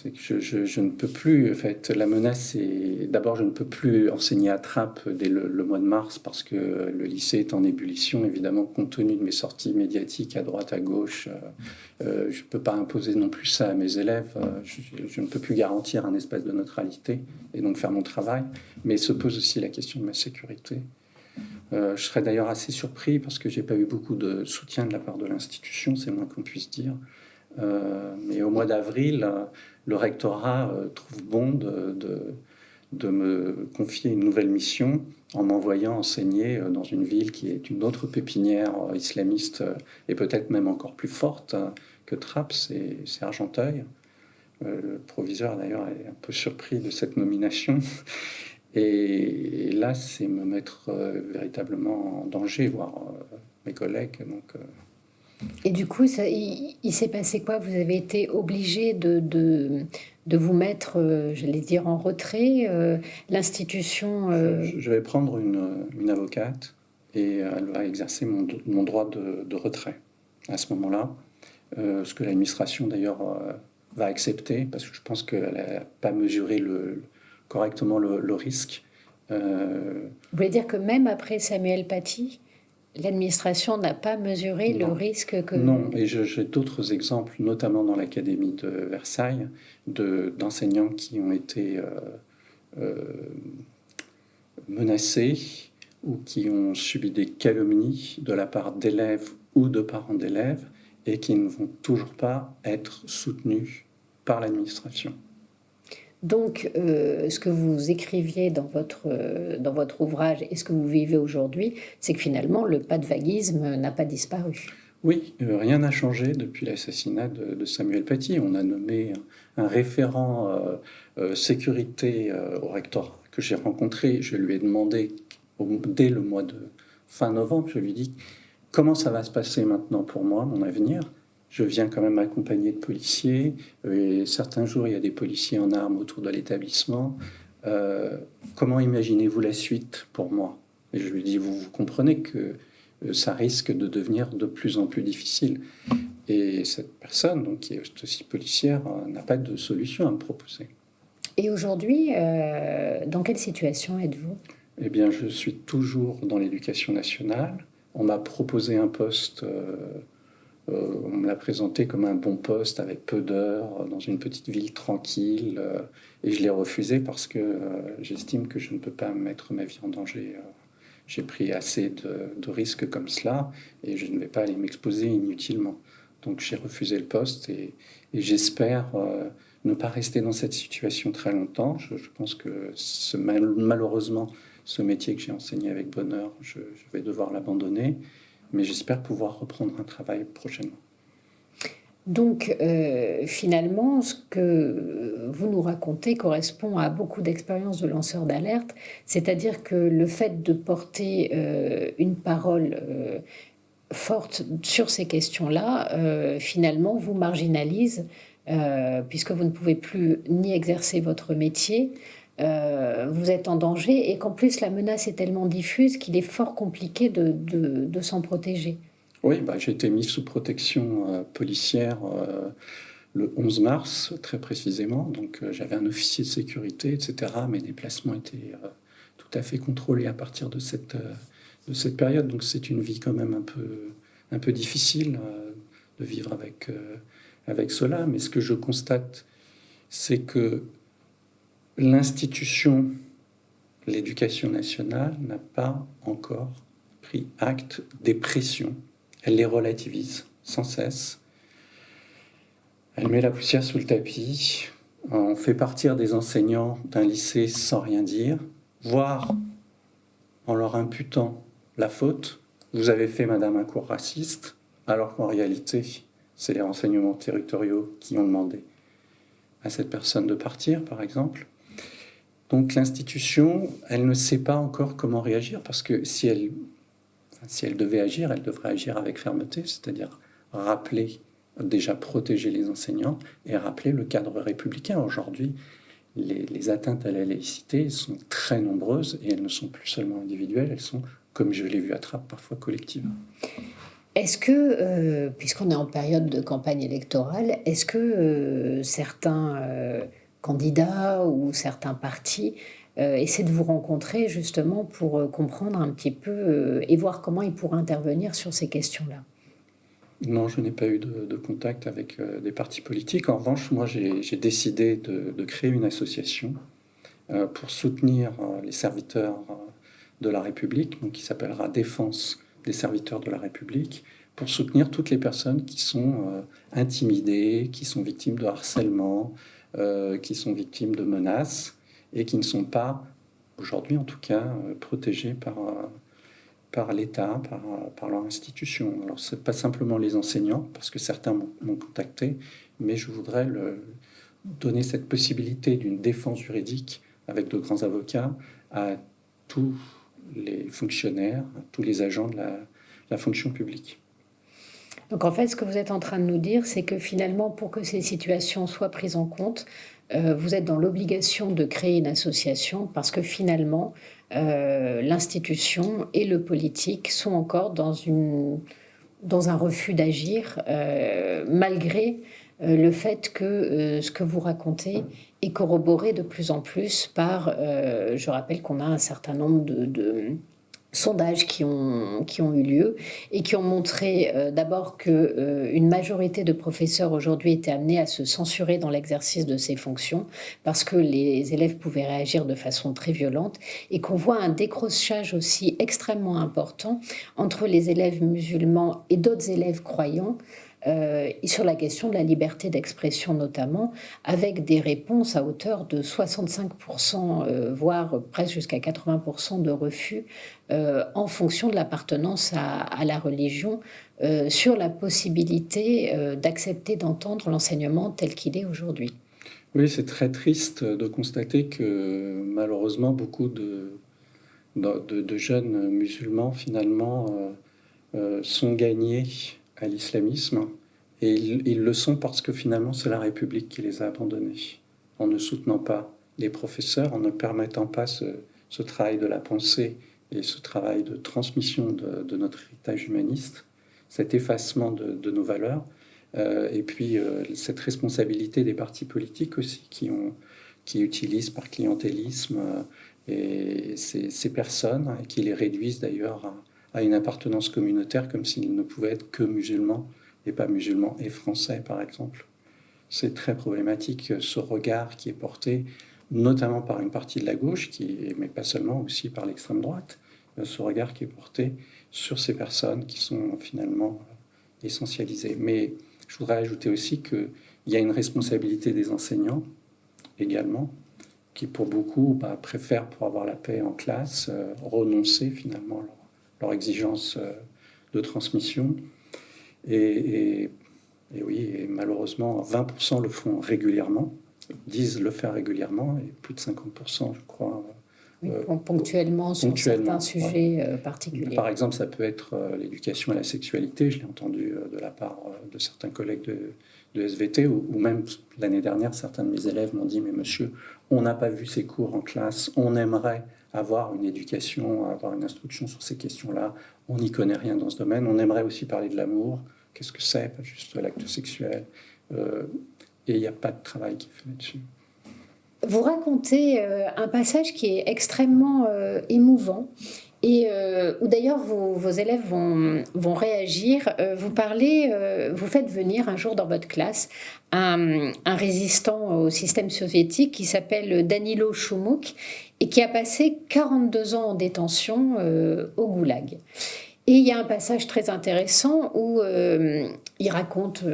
que je ne peux plus, en fait, la menace, c'est... D'abord, je ne peux plus enseigner à Trappes dès le mois de mars parce que le lycée est en ébullition, évidemment, compte tenu de mes sorties médiatiques à droite, à gauche. Je ne peux pas imposer non plus ça à mes élèves. Je ne peux plus garantir un espace de neutralité et donc faire mon travail. Mais se pose aussi la question de ma sécurité. Je serais d'ailleurs assez surpris parce que je n'ai pas eu beaucoup de soutien de la part de l'institution, c'est le moins qu'on puisse dire. Mais au mois d'avril, le rectorat trouve bon de me confier une nouvelle mission en m'envoyant enseigner dans une ville qui est une autre pépinière islamiste et peut-être même encore plus forte que Trappes, c'est Argenteuil. Le proviseur d'ailleurs est un peu surpris de cette nomination. Et là, c'est me mettre véritablement en danger, voire mes collègues. Donc, Et du coup, il s'est passé quoi ? Vous avez été obligé de vous mettre, j'allais dire, en retrait. L'institution... Je vais prendre une avocate et elle va exercer mon droit de retrait à ce moment-là. Ce que l'administration, d'ailleurs, va accepter, parce que je pense qu'elle n'a pas mesuré correctement le risque. Vous voulez dire que même après Samuel Paty, l'administration n'a pas mesuré le risque que... Non, et j'ai d'autres exemples, notamment dans l'Académie de Versailles, d'enseignants qui ont été menacés ou qui ont subi des calomnies de la part d'élèves ou de parents d'élèves et qui ne vont toujours pas être soutenus par l'administration. Donc, ce que vous écriviez dans votre ouvrage et ce que vous vivez aujourd'hui, c'est que finalement, le pas-de-vaguisme n'a pas disparu. Oui, rien n'a changé depuis l'assassinat de Samuel Paty. On a nommé un référent sécurité au rectorat que j'ai rencontré. Je lui ai demandé, dès le mois de fin novembre, je lui ai dit « Comment ça va se passer maintenant pour moi, mon avenir ?» Je viens quand même accompagné de policiers. Et certains jours, il y a des policiers en armes autour de l'établissement. Comment imaginez-vous la suite pour moi ? Et je lui dis, vous comprenez que ça risque de devenir de plus en plus difficile. Et cette personne, donc, qui est aussi policière, n'a pas de solution à me proposer. Et aujourd'hui, dans quelle situation êtes-vous ? Eh bien, je suis toujours dans l'éducation nationale. On m'a proposé un poste On me l'a présenté comme un bon poste avec peu d'heures, dans une petite ville tranquille, et je l'ai refusé parce que j'estime que je ne peux pas mettre ma vie en danger. J'ai pris assez de risques comme cela et je ne vais pas aller m'exposer inutilement. Donc j'ai refusé le poste et j'espère ne pas rester dans cette situation très longtemps. Je pense que malheureusement, ce métier que j'ai enseigné avec bonheur, je vais devoir l'abandonner, mais j'espère pouvoir reprendre un travail prochainement. Donc, finalement, ce que vous nous racontez correspond à beaucoup d'expériences de lanceurs d'alerte, c'est-à-dire que le fait de porter une parole forte sur ces questions-là, finalement, vous marginalise, puisque vous ne pouvez plus ni exercer votre métier, vous êtes en danger, et qu'en plus la menace est tellement diffuse qu'il est fort compliqué de s'en protéger. Oui, j'ai été mis sous protection policière le 11 mars, très précisément. Donc j'avais un officier de sécurité, etc. Mes déplacements étaient tout à fait contrôlés à partir de cette période. Donc c'est une vie quand même un peu difficile de vivre avec cela. Mais ce que je constate, c'est que l'institution, l'éducation nationale, n'a pas encore pris acte des pressions. Elle les relativise sans cesse. Elle met la poussière sous le tapis. On fait partir des enseignants d'un lycée sans rien dire, voire en leur imputant la faute. Vous avez fait, madame, un cours raciste, alors qu'en réalité, c'est les renseignements territoriaux qui ont demandé à cette personne de partir, par exemple. Donc l'institution, elle ne sait pas encore comment réagir, parce que si elle devait agir, elle devrait agir avec fermeté, c'est-à-dire rappeler, déjà protéger les enseignants et rappeler le cadre républicain. Aujourd'hui, les atteintes à la laïcité sont très nombreuses et elles ne sont plus seulement individuelles, elles sont, comme je l'ai vu à Trappes, parfois collectives. Est-ce que, puisqu'on est en période de campagne électorale, est-ce que certains candidats ou certains partis essaient de vous rencontrer justement pour comprendre un petit peu et voir comment ils pourraient intervenir sur ces questions-là? Non, je n'ai pas eu de contact avec des partis politiques. En revanche, moi, j'ai décidé de créer une association pour soutenir les serviteurs de la République, donc qui s'appellera Défense des serviteurs de la République, pour soutenir toutes les personnes qui sont intimidées, qui sont victimes de harcèlement, qui sont victimes de menaces et qui ne sont pas, aujourd'hui en tout cas, protégées par l'État, par leur institution. Alors, ce n'est pas simplement les enseignants, parce que certains m'ont contacté, mais je voudrais donner cette possibilité d'une défense juridique avec de grands avocats à tous les fonctionnaires, à tous les agents de la fonction publique. Donc en fait, ce que vous êtes en train de nous dire, c'est que finalement, pour que ces situations soient prises en compte, vous êtes dans l'obligation de créer une association parce que finalement, l'institution et le politique sont encore dans un refus d'agir, malgré le fait que ce que vous racontez est corroboré de plus en plus par, je rappelle qu'on a un certain nombre de sondages qui ont eu lieu et qui ont montré d'abord qu'une majorité de professeurs aujourd'hui étaient amenés à se censurer dans l'exercice de ces fonctions parce que les élèves pouvaient réagir de façon très violente et qu'on voit un décrochage aussi extrêmement important entre les élèves musulmans et d'autres élèves croyants sur la question de la liberté d'expression notamment, avec des réponses à hauteur de 65%, voire presque jusqu'à 80% de refus en fonction de l'appartenance à la religion, sur la possibilité d'accepter d'entendre l'enseignement tel qu'il est aujourd'hui. Oui, c'est très triste de constater que malheureusement beaucoup de jeunes musulmans finalement sont gagnés à l'islamisme et ils le sont parce que finalement c'est la République qui les a abandonnés en ne soutenant pas les professeurs, en ne permettant pas ce travail de la pensée et ce travail de transmission de notre héritage humaniste, cet effacement de nos valeurs, et puis cette responsabilité des partis politiques aussi qui utilisent par clientélisme et ces personnes et qui les réduisent d'ailleurs à une appartenance communautaire comme s'ils ne pouvaient être que musulmans et pas musulman et français, par exemple. C'est très problématique, ce regard qui est porté notamment par une partie de la gauche, mais pas seulement, aussi par l'extrême droite, ce regard qui est porté sur ces personnes qui sont finalement essentialisées. Mais je voudrais ajouter aussi qu'il y a une responsabilité des enseignants également, qui pour beaucoup préfèrent, pour avoir la paix en classe, renoncer finalement à leur exigence de transmission. Et oui, et malheureusement, 20% le font régulièrement, disent le faire régulièrement, et plus de 50%, je crois. Oui, ponctuellement sur certains sujets particuliers. Par exemple, ça peut être l'éducation à la sexualité, je l'ai entendu de la part de certains collègues de SVT, ou même l'année dernière, certains de mes élèves m'ont dit « Mais monsieur, on n'a pas vu ces cours en classe, on aimerait avoir une éducation, avoir une instruction sur ces questions-là, on n'y connaît rien dans ce domaine, on aimerait aussi parler de l'amour, qu'est-ce que c'est, pas juste l'acte sexuel, et il n'y a pas de travail qui est fait là-dessus. » Vous racontez un passage qui est extrêmement émouvant et où d'ailleurs vos élèves vont réagir. Vous faites venir un jour dans votre classe un résistant au système soviétique qui s'appelle Danilo Choumuk et qui a passé 42 ans en détention au Goulag. Et il y a un passage très intéressant où il raconte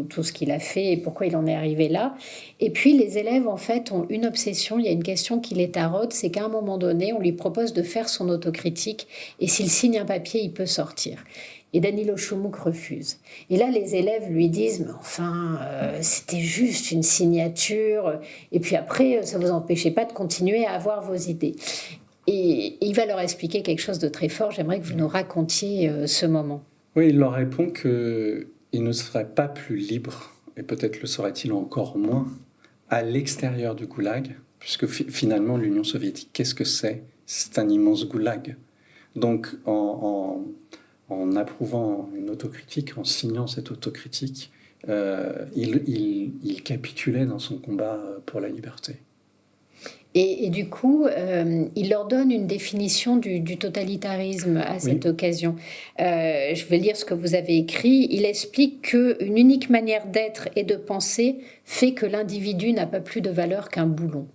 tout ce qu'il a fait et pourquoi il en est arrivé là. Et puis les élèves, en fait, ont une obsession. Il y a une question qui les taraude, c'est qu'à un moment donné, on lui propose de faire son autocritique. Et s'il signe un papier, il peut sortir. Et Danilo Choumuk refuse. Et là, les élèves lui disent « Mais enfin, c'était juste une signature. Et puis après, ça ne vous empêchait pas de continuer à avoir vos idées. » Et il va leur expliquer quelque chose de très fort. J'aimerais que vous nous racontiez ce moment. Oui, il leur répond qu'il ne serait pas plus libre, et peut-être le serait-il encore moins, à l'extérieur du goulag, puisque finalement l'Union soviétique, qu'est-ce que c'est ? C'est un immense goulag. Donc en approuvant une autocritique, en signant cette autocritique, il capitulait dans son combat pour la liberté. Et du coup, il leur donne une définition du totalitarisme à cette occasion. Je vais lire ce que vous avez écrit. Il explique qu'une unique manière d'être et de penser fait que l'individu n'a pas plus de valeur qu'un boulon.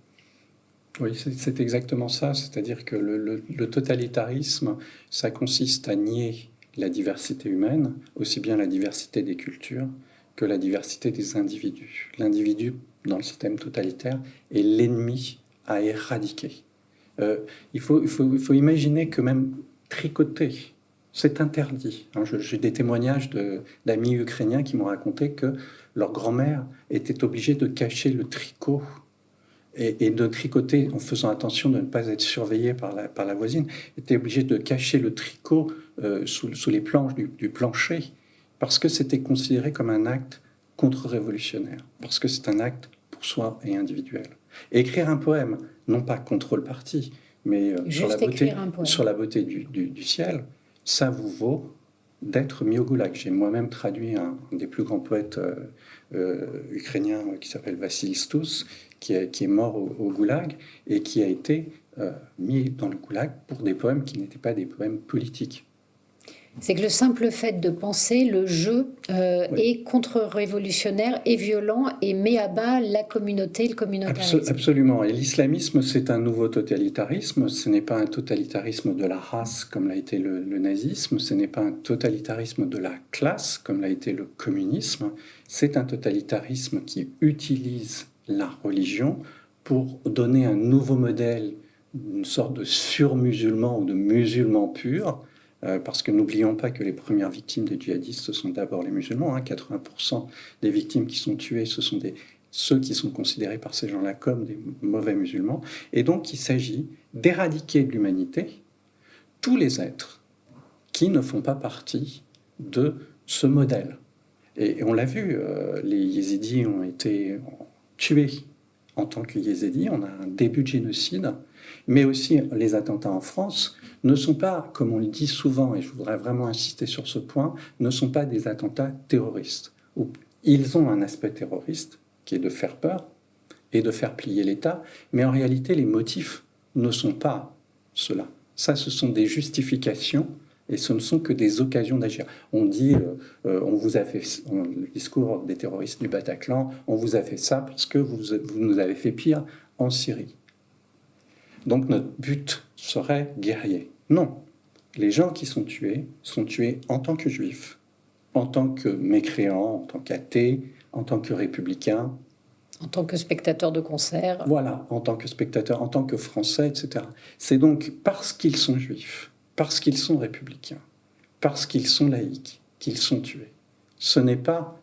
Oui, c'est exactement ça. C'est-à-dire que le totalitarisme, ça consiste à nier la diversité humaine, aussi bien la diversité des cultures que la diversité des individus. L'individu, dans le système totalitaire, est l'ennemi à éradiquer. Il faut imaginer que même tricoter, c'est interdit. J'ai des témoignages d'amis ukrainiens qui m'ont raconté que leur grand-mère était obligée de cacher le tricot et de tricoter en faisant attention de ne pas être surveillée par la voisine, était obligée de cacher le tricot sous les planches du plancher parce que c'était considéré comme un acte contre-révolutionnaire, parce que c'est un acte pour soi et individuel. Et écrire un poème, non pas contre le parti, mais sur la beauté du ciel, ça vous vaut d'être mis au goulag. J'ai moi-même traduit un des plus grands poètes ukrainiens qui s'appelle Vassil Stous, qui est mort au goulag et qui a été mis dans le goulag pour des poèmes qui n'étaient pas des poèmes politiques. C'est que le simple fait de penser, le jeu est contre-révolutionnaire et violent et met à bas la communauté, le communautarisme. Absolument. Et l'islamisme, c'est un nouveau totalitarisme. Ce n'est pas un totalitarisme de la race comme l'a été le nazisme. Ce n'est pas un totalitarisme de la classe comme l'a été le communisme. C'est un totalitarisme qui utilise la religion pour donner un nouveau modèle, une sorte de surmusulman ou de musulman pur. Parce que n'oublions pas que les premières victimes des djihadistes, ce sont d'abord les musulmans. 80% des victimes qui sont tuées, ce sont ceux qui sont considérés par ces gens-là comme des mauvais musulmans. Et donc, il s'agit d'éradiquer de l'humanité tous les êtres qui ne font pas partie de ce modèle. Et on l'a vu, les yézidis ont été tués en tant que yézidis. On a un début de génocide. Mais aussi, les attentats en France ne sont pas, comme on le dit souvent, et je voudrais vraiment insister sur ce point, ne sont pas des attentats terroristes. Ils ont un aspect terroriste, qui est de faire peur et de faire plier l'État, mais en réalité, les motifs ne sont pas cela. Ça, ce sont des justifications Et ce ne sont que des occasions d'agir. On dit, on vous a fait, le discours des terroristes du Bataclan, on vous a fait ça parce que vous nous avez fait pire en Syrie. Donc notre but serait guerrier. Non. Les gens qui sont tués en tant que juifs, en tant que mécréants, en tant qu'athées, en tant que républicains. En tant que spectateur de concert. Voilà, en tant que spectateur, en tant que Français, etc. C'est donc parce qu'ils sont juifs, parce qu'ils sont républicains, parce qu'ils sont laïcs, qu'ils sont tués. Ce n'est pas...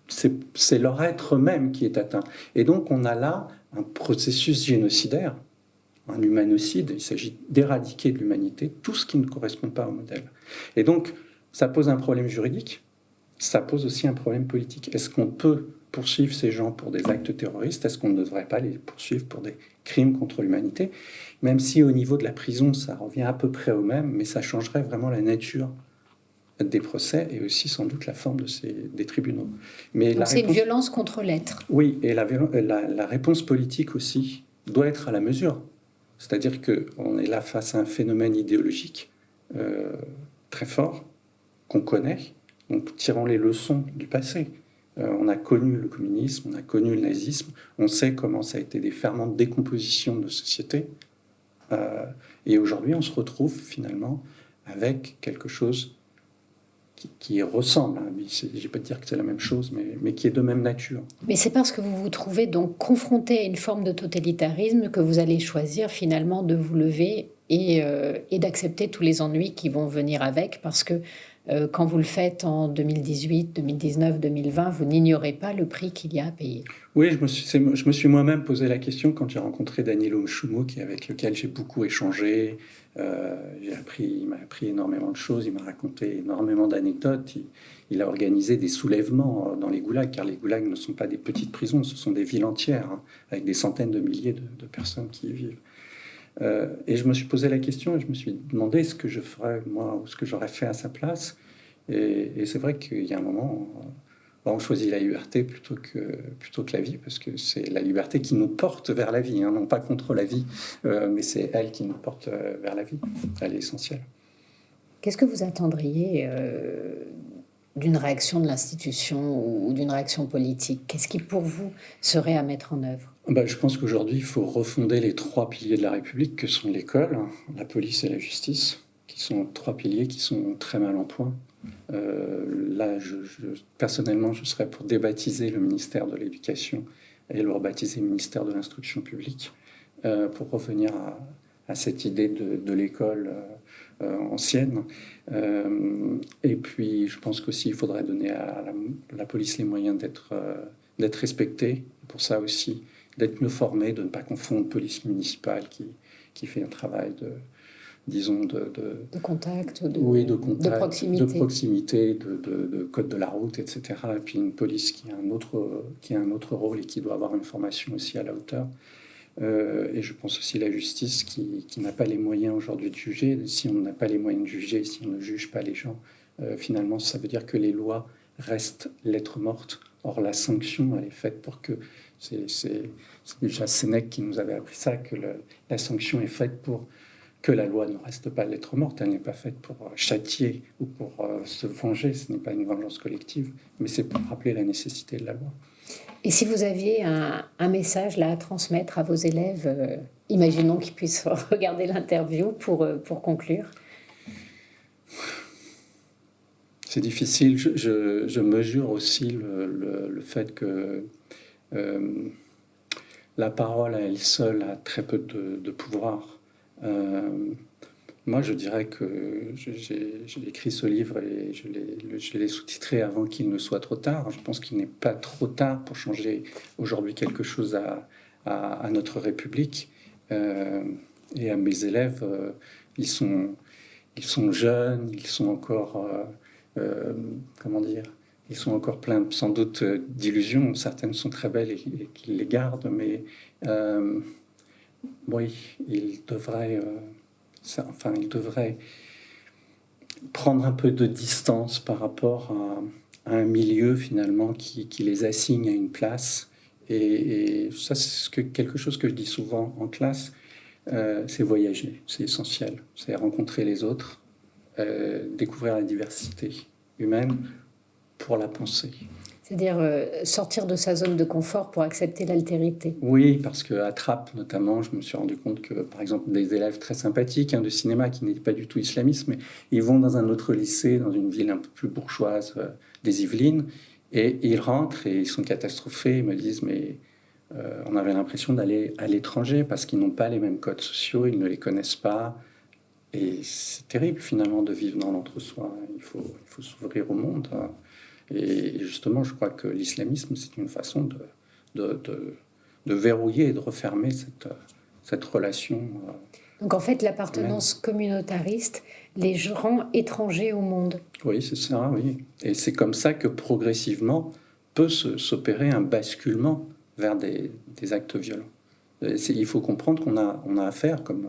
c'est leur être même qui est atteint. Et donc on a là un processus génocidaire, un humanocide. Il s'agit d'éradiquer de l'humanité tout ce qui ne correspond pas au modèle. Et donc ça pose un problème juridique, ça pose aussi un problème politique. Est-ce qu'on peut poursuivre ces gens pour des actes terroristes? Est-ce qu'on ne devrait pas les poursuivre pour des crimes contre l'humanité? Même si au niveau de la prison, ça revient à peu près au même, mais ça changerait vraiment la nature des procès et aussi sans doute la forme des tribunaux. Mais donc c'est une violence contre l'être. Oui, et la réponse politique aussi doit être à la mesure. C'est-à-dire qu'on est là face à un phénomène idéologique très fort, qu'on connaît, donc tirons les leçons du passé. On a connu le communisme, on a connu le nazisme, on sait comment ça a été des ferments de décomposition de nos sociétés. Et aujourd'hui, on se retrouve finalement avec quelque chose qui ressemble. Je ne vais pas dire que c'est la même chose, mais qui est de même nature. Mais c'est parce que vous vous trouvez donc confronté à une forme de totalitarisme que vous allez choisir finalement de vous lever et d'accepter tous les ennuis qui vont venir avec, parce que quand vous le faites en 2018, 2019, 2020, vous n'ignorez pas le prix qu'il y a à payer. Oui, je me suis moi-même posé la question quand j'ai rencontré Danilo Mchoumouk, avec lequel j'ai beaucoup échangé. Il m'a appris énormément de choses, il m'a raconté énormément d'anecdotes. Il a organisé des soulèvements dans les goulags, car les goulags ne sont pas des petites prisons, ce sont des villes entières, avec des centaines de milliers de personnes qui y vivent. Et je me suis posé la question et je me suis demandé ce que je ferais, moi, ou ce que j'aurais fait à sa place. Et c'est vrai qu'il y a un moment, on choisit la liberté plutôt que la vie, parce que c'est la liberté qui nous porte vers la vie, non pas contre la vie, mais c'est elle qui nous porte vers la vie. Elle est essentielle. Qu'est-ce que vous attendriez d'une réaction de l'institution ou d'une réaction politique? Qu'est-ce qui, pour vous, serait à mettre en œuvre? Je pense qu'aujourd'hui, il faut refonder les 3 piliers de la République, que sont l'école, la police et la justice, qui sont 3 piliers qui sont très mal en point. Là, personnellement, je serais pour débaptiser le ministère de l'Éducation et le rebaptiser ministère de l'Instruction publique, pour revenir à cette idée de l'école ancienne. Et puis, je pense qu'aussi, il faudrait donner à la police les moyens d'être respectée. Pour ça aussi, d'être mieux formée, de ne pas confondre police municipale qui fait un travail de contact, de proximité, de code de la route, etc. Et puis une police qui a un autre rôle et qui doit avoir une formation aussi à la hauteur. Et je pense aussi la justice qui n'a pas les moyens aujourd'hui de juger. Si on n'a pas les moyens de juger, si on ne juge pas les gens, finalement, ça veut dire que les lois restent lettre morte. Or, la sanction, elle est faite pour que... C'est déjà Sénèque qui nous avait appris ça, que la sanction est faite pour que la loi ne reste pas lettre morte. Elle n'est pas faite pour châtier ou pour se venger. Ce n'est pas une vengeance collective, mais c'est pour rappeler la nécessité de la loi. Et si vous aviez un message là à transmettre à vos élèves, imaginons qu'ils puissent regarder l'interview pour conclure. C'est difficile. Je mesure aussi le fait que la parole à elle seule a très peu de pouvoir. Moi, je dirais que j'ai écrit ce livre et je l'ai sous-titré avant qu'il ne soit trop tard. Je pense qu'il n'est pas trop tard pour changer aujourd'hui quelque chose à notre République. Et à mes élèves, ils sont jeunes, ils sont encore... ils sont encore pleins sans doute d'illusions. Certaines sont très belles et qu'ils les gardent, mais oui, ils devraient prendre un peu de distance par rapport à un milieu finalement qui les assigne à une place. Et ça, c'est quelque chose que je dis souvent en classe, c'est voyager, c'est essentiel, c'est rencontrer les autres. découvrir la diversité humaine pour la penser. C'est-à-dire sortir de sa zone de confort pour accepter l'altérité. Oui, parce qu'à Trappes, notamment, je me suis rendu compte que, par exemple, des élèves très sympathiques de cinéma qui n'étaient pas du tout islamistes, mais ils vont dans un autre lycée, dans une ville un peu plus bourgeoise des Yvelines, et ils rentrent et ils sont catastrophés. Ils me disent, mais on avait l'impression d'aller à l'étranger parce qu'ils n'ont pas les mêmes codes sociaux, ils ne les connaissent pas. Et c'est terrible, finalement, de vivre dans l'entre-soi. Il faut s'ouvrir au monde. Et justement, je crois que l'islamisme, c'est une façon de verrouiller et de refermer cette relation. Donc en fait, l'appartenance communautariste les rend étrangers au monde. Oui, c'est ça, oui. Et c'est comme ça que progressivement peut s'opérer un basculement vers des actes violents. Il faut comprendre qu'on a affaire, comme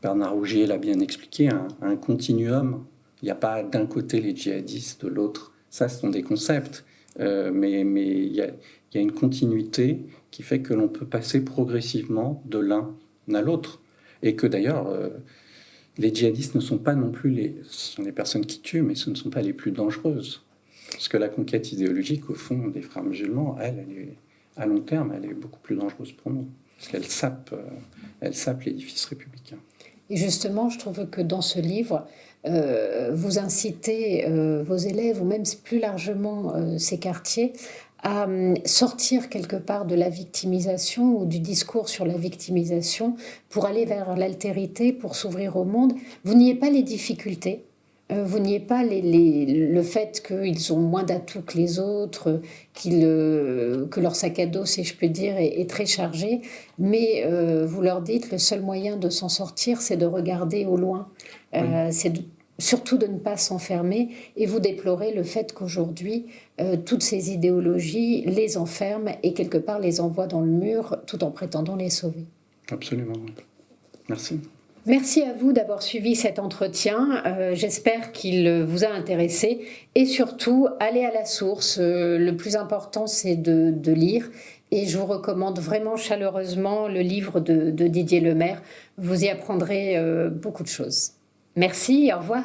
Bernard Rougier l'a bien expliqué, à un continuum. Il n'y a pas d'un côté les djihadistes, de l'autre. Ça, ce sont des concepts. Mais il y a une continuité qui fait que l'on peut passer progressivement de l'un à l'autre. Et que d'ailleurs, les djihadistes ne sont pas non plus ce sont des personnes qui tuent, mais ce ne sont pas les plus dangereuses. Parce que la conquête idéologique, au fond, des frères musulmans, elle est, à long terme, elle est beaucoup plus dangereuse pour nous. Parce qu'elle sape l'édifice républicain. Et justement, je trouve que dans ce livre, vous incitez vos élèves, ou même plus largement ces quartiers, à sortir quelque part de la victimisation ou du discours sur la victimisation pour aller vers l'altérité, pour s'ouvrir au monde. Vous niez pas les difficultés, vous niez pas le fait qu'ils ont moins d'atouts que les autres, que leur sac à dos, si je peux dire, est très chargé, mais vous leur dites le seul moyen de s'en sortir, c'est de regarder au loin, c'est surtout de ne pas s'enfermer, et vous déplorez le fait qu'aujourd'hui, toutes ces idéologies les enferment et quelque part les envoient dans le mur tout en prétendant les sauver. Absolument. Merci. Merci à vous d'avoir suivi cet entretien. J'espère qu'il vous a intéressé. Et surtout, allez à la source. Le plus important, c'est de lire. Et je vous recommande vraiment chaleureusement le livre de Didier Lemaire. Vous y apprendrez beaucoup de choses. Merci, au revoir.